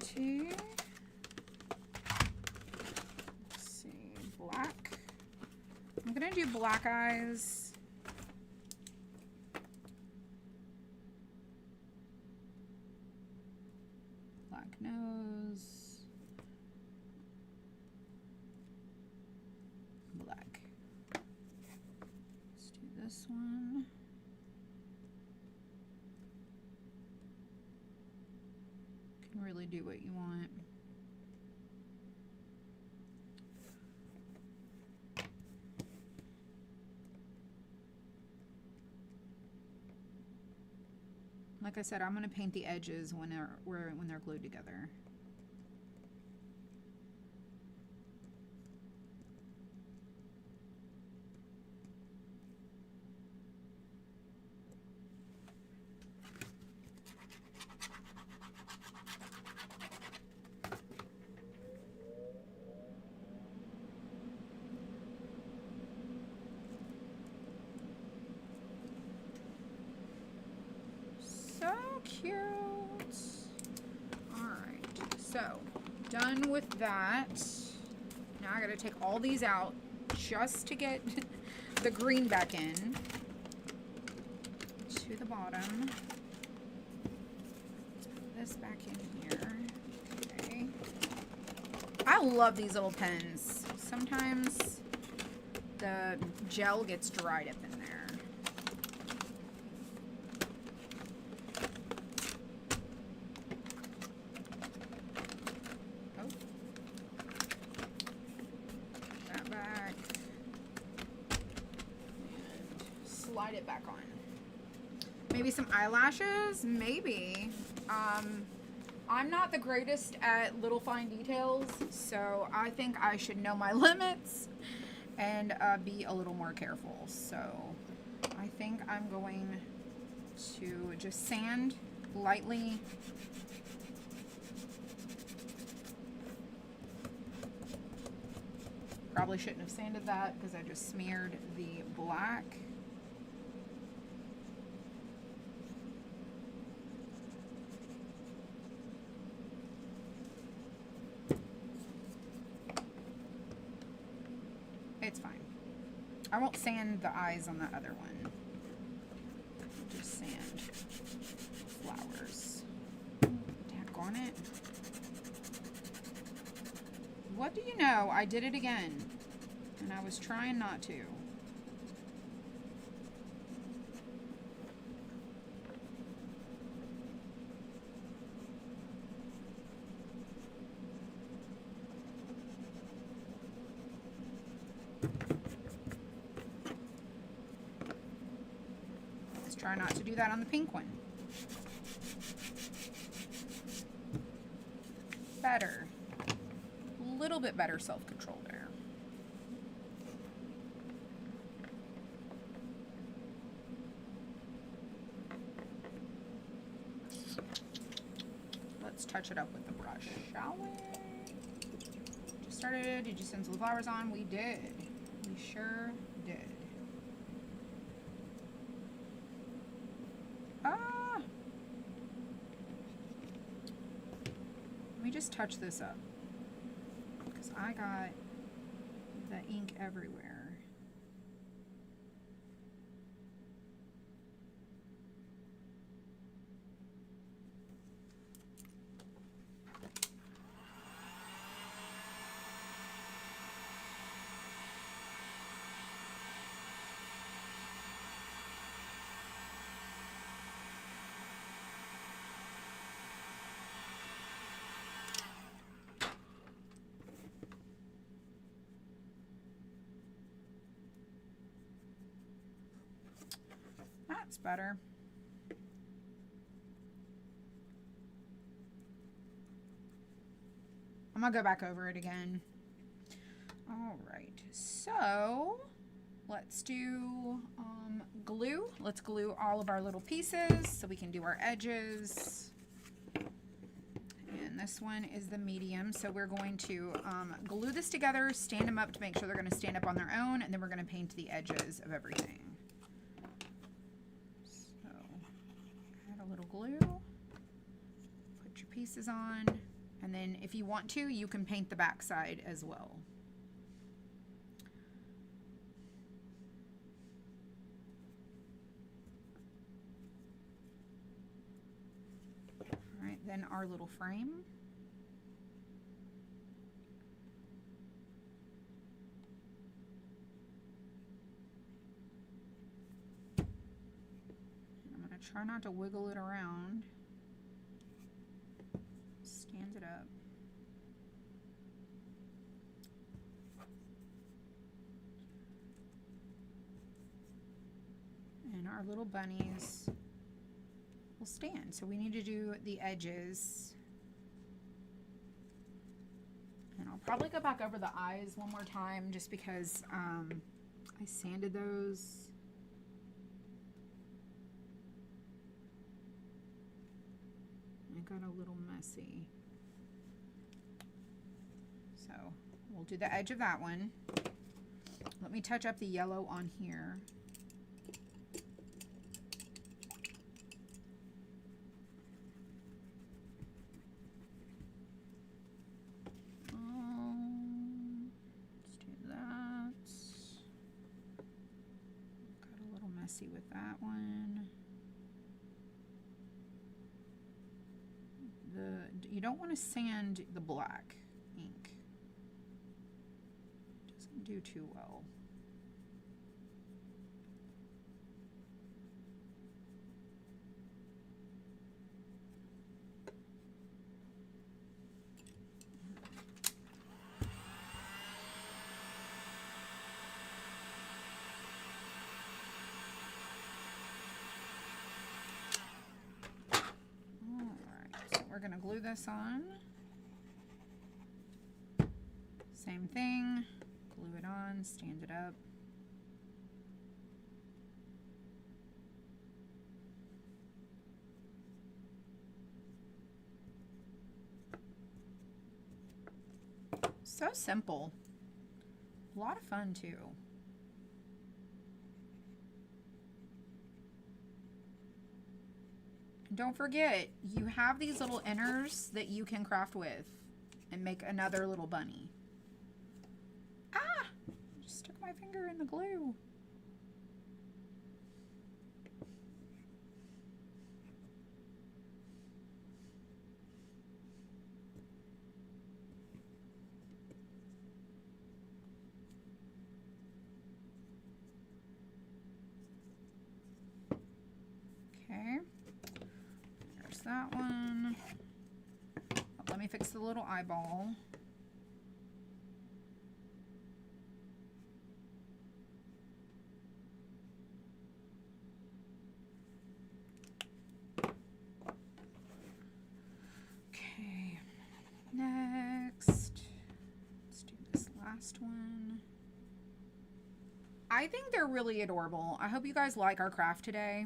to, let's see, black. I'm gonna do black eyes. Black nose. Black. Let's do this one. Can really do what you want. Like I said, I'm going to paint the edges when they're glued together. Cute. Alright, so done with that. Now I gotta take all these out just to get the green back in to the bottom. Let's put this back in here. Okay. I love these little pens. Sometimes the gel gets dried up in there. Slide it back on. Maybe some eyelashes, maybe. I'm not the greatest at little fine details, so I think I should know my limits and be a little more careful. So I think I'm going to just sand lightly. Probably shouldn't have sanded that because I just smeared the black. It's fine. I won't sand the eyes on the other one. Just sand flowers. Daggone it. What do you know? I did it again. And I was trying not to. Let's try not to do that on the pink one. Better. A little bit better self-control there. Let's touch it up with the brush, shall we? Just started. Did you stencil the flowers on? We did. We sure did. Ah! Let me just touch this up. I got the ink everywhere. That's better. I'm gonna go back over it again. All right, so let's do glue. Let's glue all of our little pieces so we can do our edges. And this one is the medium, so we're going to glue this together, stand them up to make sure they're gonna stand up on their own, and then we're gonna paint the edges of everything. Little glue, put your pieces on, And then if you want to, you can paint the back side as well. All right, then our little frame. I'm going to try not to wiggle it around. Stand it up. And our little bunnies will stand. So we need to do the edges. And I'll probably go back over the eyes one more time just because I sanded those. It got a little messy. So we'll do the edge of that one. Let me touch up the yellow on here. Let's do that. Got a little messy with that one. You don't want to sand the black ink. Doesn't do too well. We're going to glue this on. Same thing, glue it on, stand it up. So simple. A lot of fun too. Don't forget, you have these little inners that you can craft with and make another little bunny. Ah! Just stuck my finger in the glue. Okay. That one. Let me fix the little eyeball. Okay, next, let's do this last one. I think they're really adorable. I hope you guys like our craft today.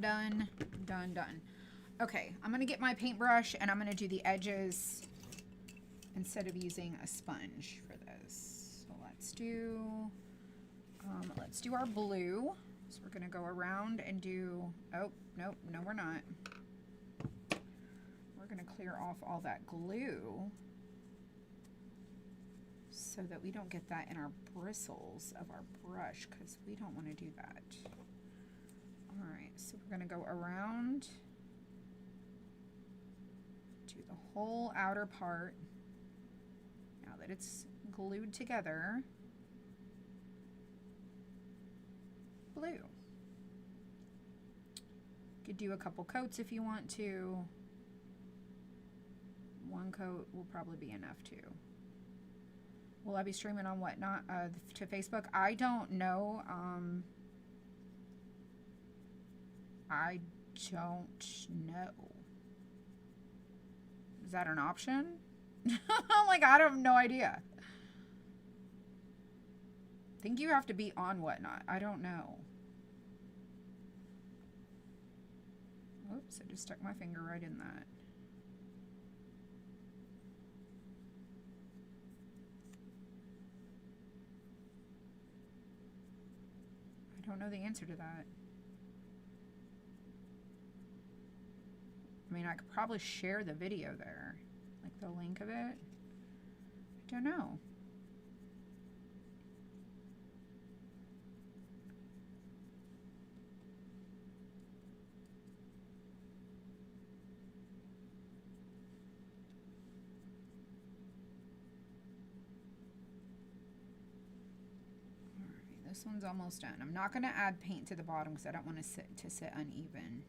Done, done, done. Okay, I'm gonna get my paintbrush and I'm gonna do the edges instead of using a sponge for this. So let's do our blue. So we're gonna go around and do, oh, nope, no we're not. We're gonna clear off all that glue so that we don't get that in our bristles of our brush, because we don't want to do that. All right, so we're going to go around to the whole outer part. Now that it's glued together, blue. You could do a couple coats if you want to. One coat will probably be enough too. Will I be streaming on Whatnot to Facebook? I don't know. I don't know. Is that an option? Like, I have no idea. I think you have to be on Whatnot. I don't know. Oops, I just stuck my finger right in that. I don't know the answer to that. I mean, I could probably share the video there, like the link of it. I don't know. This one's almost done. I'm not going to add paint to the bottom because I don't want to sit uneven.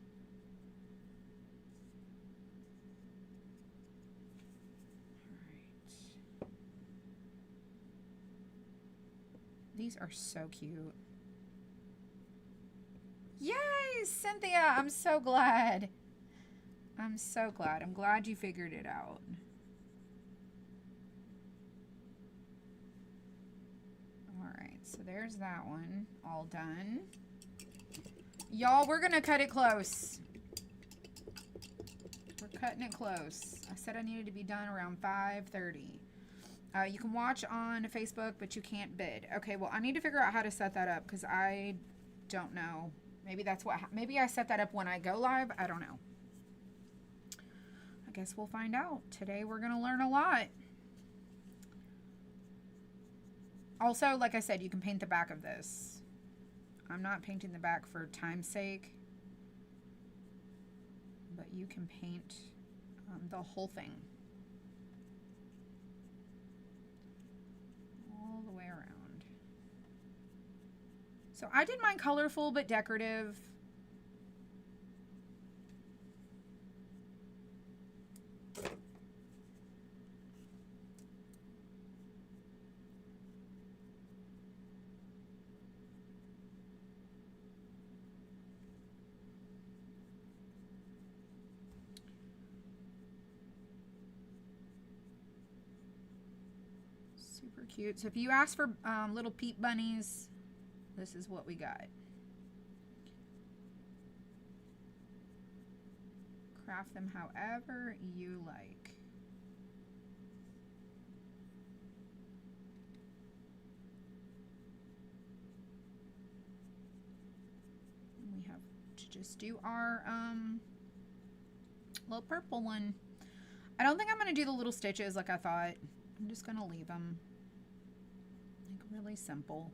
All right. These are so cute. Yay, Cynthia! I'm so glad. I'm so glad. I'm glad you figured it out. So there's that one all done. Y'all, we're gonna cut it close. We're cutting it close. I said I needed to be done around 5:30. You can watch on Facebook, but you can't bid. Okay, well, I need to figure out how to set that up because I don't know. Maybe that's what, maybe I set that up when I go live. I don't know. I guess we'll find out. Today we're gonna learn a lot. Also, like I said, you can paint the back of this. I'm not painting the back for time's sake, but you can paint the whole thing. All the way around. So I did mine colorful but decorative. Super cute. So if you ask for little peep bunnies, this is what we got. Craft them however you like. And we have to just do our little purple one. I don't think I'm going to do the little stitches like I thought. I'm just going to leave them like really simple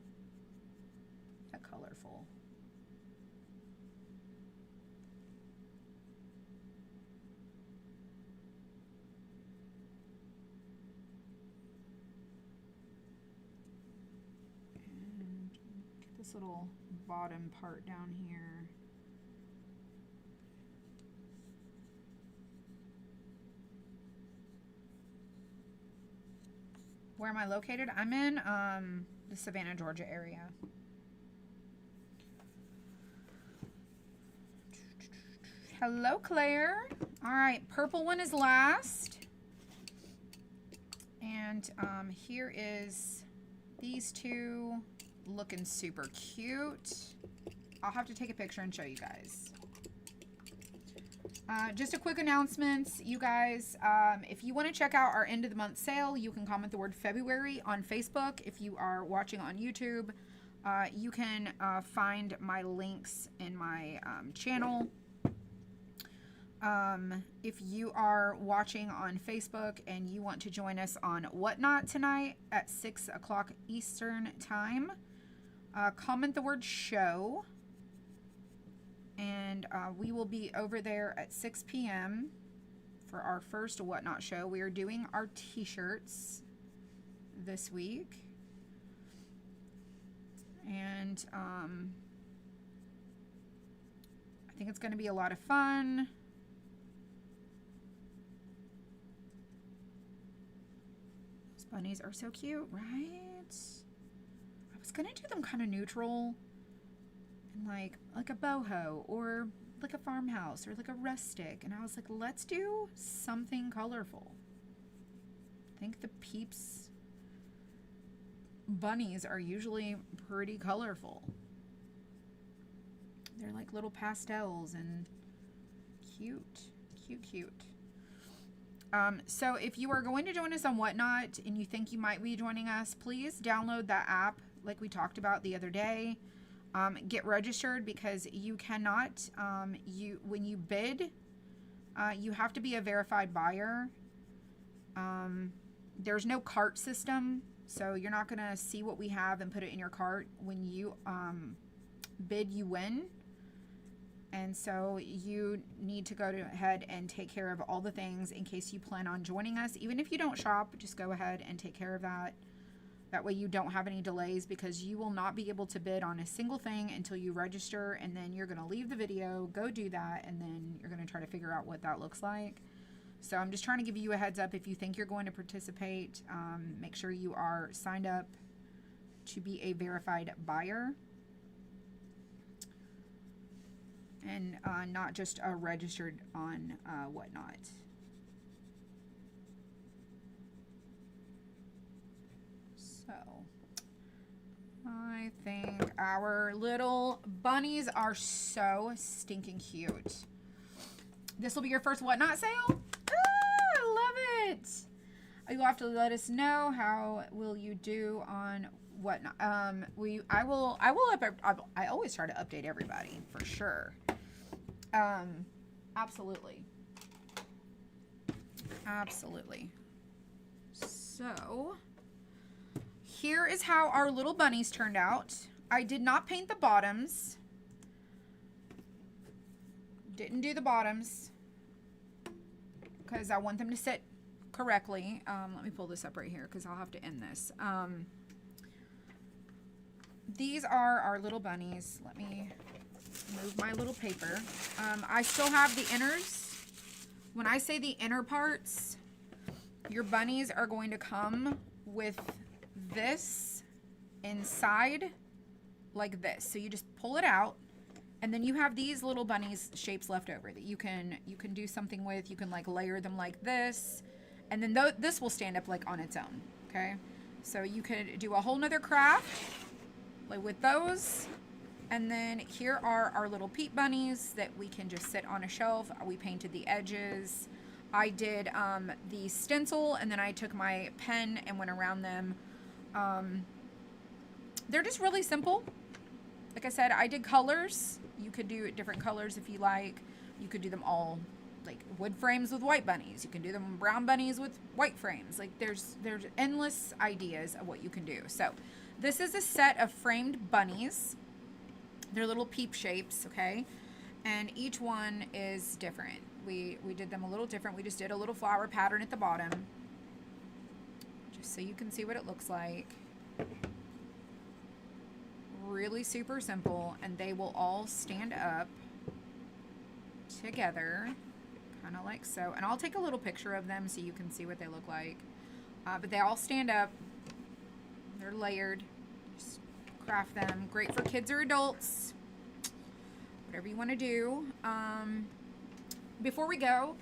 yet colorful. And get this little bottom part down here. Where am I located? I'm in the Savannah, Georgia area. Hello, Claire. All right, purple one is last. And here is these two looking super cute. I'll have to take a picture and show you guys. Just a quick announcement, you guys. If you want to check out our end of the month sale, you can comment the word February on Facebook. If you are watching on YouTube, you can find my links in my channel. If you are watching on Facebook and you want to join us on Whatnot tonight at 6 o'clock Eastern time, comment the word show. And we will be over there at 6 p.m. for our first Whatnot show. We are doing our t-shirts this week. And I think it's going to be a lot of fun. Bunnies are so cute, right? I was gonna do them kind of neutral and like a boho or like a farmhouse or like a rustic, and I was like, let's do something colorful. I think the Peeps bunnies are usually pretty colorful. They're like little pastels and cute, cute, cute. So if you are going to join us on Whatnot and you think you might be joining us, please download that app like we talked about the other day. Get registered, because you cannot, when you bid, you have to be a verified buyer. There's no cart system, so you're not going to see what we have and put it in your cart. When you bid, you win. And so you need to go ahead and take care of all the things in case you plan on joining us. Even if you don't shop, just go ahead and take care of that. That way you don't have any delays, because you will not be able to bid on a single thing until you register, and then you're going to leave the video, go do that, and then you're going to try to figure out what that looks like. So I'm just trying to give you a heads up. If you think you're going to participate, make sure you are signed up to be a verified buyer, and not just registered on Whatnot. So I think our little bunnies are so stinking cute. This will be your first Whatnot sale? Ah, I love it. You'll have to let us know how will you do on Whatnot. I always try to update everybody for sure. Absolutely. Absolutely. So here is how our little bunnies turned out. I did not paint the bottoms. Didn't do the bottoms because I want them to sit correctly. Let me pull this up right here because I'll have to end this. These are our little bunnies. Let me move my little paper. I still have the inners. When I say the inner parts, your bunnies are going to come with this inside like this. So you just pull it out, and then you have these little bunnies shapes left over that you can do something with. You can like layer them like this, and then this will stand up like on its own. Okay, so you could do a whole nother craft like with those. And then here are our little Peep bunnies that we can just sit on a shelf. We painted the edges. I did the stencil, and then I took my pen and went around them. They're just really simple. Like I said, I did colors. You could do different colors if you like. You could do them all like wood frames with white bunnies. You can do them brown bunnies with white frames. Like there's endless ideas of what you can do. So this is a set of framed bunnies. They're little Peep shapes, okay? And each one is different. We did them a little different. We just did a little flower pattern at the bottom, just so you can see what it looks like. Really super simple, and they will all stand up together, kind of like so. And I'll take a little picture of them so you can see what they look like. But they all stand up. They're layered. Just craft them. Great for kids or adults. Whatever you want to do. Before we go,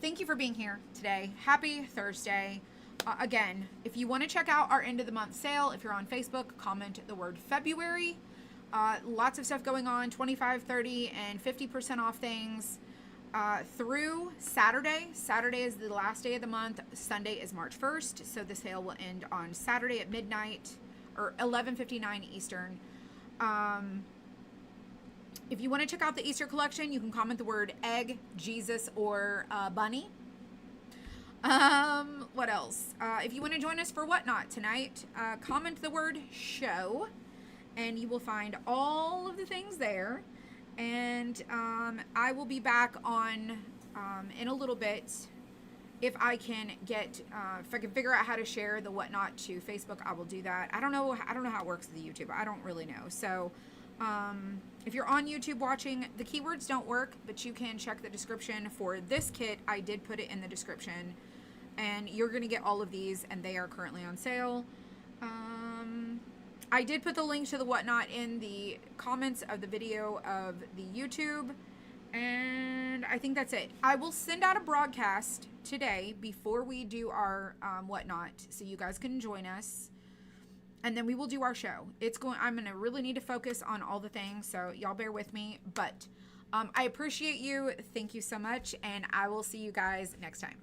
thank you for being here today. Happy Thursday. Again, if you want to check out our end of the month sale, if you're on Facebook, comment the word February. Lots of stuff going on, 25, 30, and 50% off things through Saturday. Saturday is the last day of the month. Sunday is March 1st. So the sale will end on Saturday at midnight or 11:59 Eastern. If you want to check out the Easter collection, you can comment the word egg, Jesus, or bunny. What else? If you want to join us for Whatnot tonight, comment the word show, and you will find all of the things there. And I will be back on in a little bit. If I can figure out how to share the Whatnot to Facebook, I will do that. I don't know how it works with the YouTube. I don't really know. So if you're on YouTube watching, the keywords don't work, but you can check the description for this kit. I did put it in the description, and you're going to get all of these, and they are currently on sale. I did put the link to the whatnot in the comments of the video of the YouTube, and I think that's it. I will send out a broadcast today before we do our whatnot, so you guys can join us, and then we will do our show. I'm going to really need to focus on all the things, so y'all bear with me, but I appreciate you. Thank you so much, and I will see you guys next time.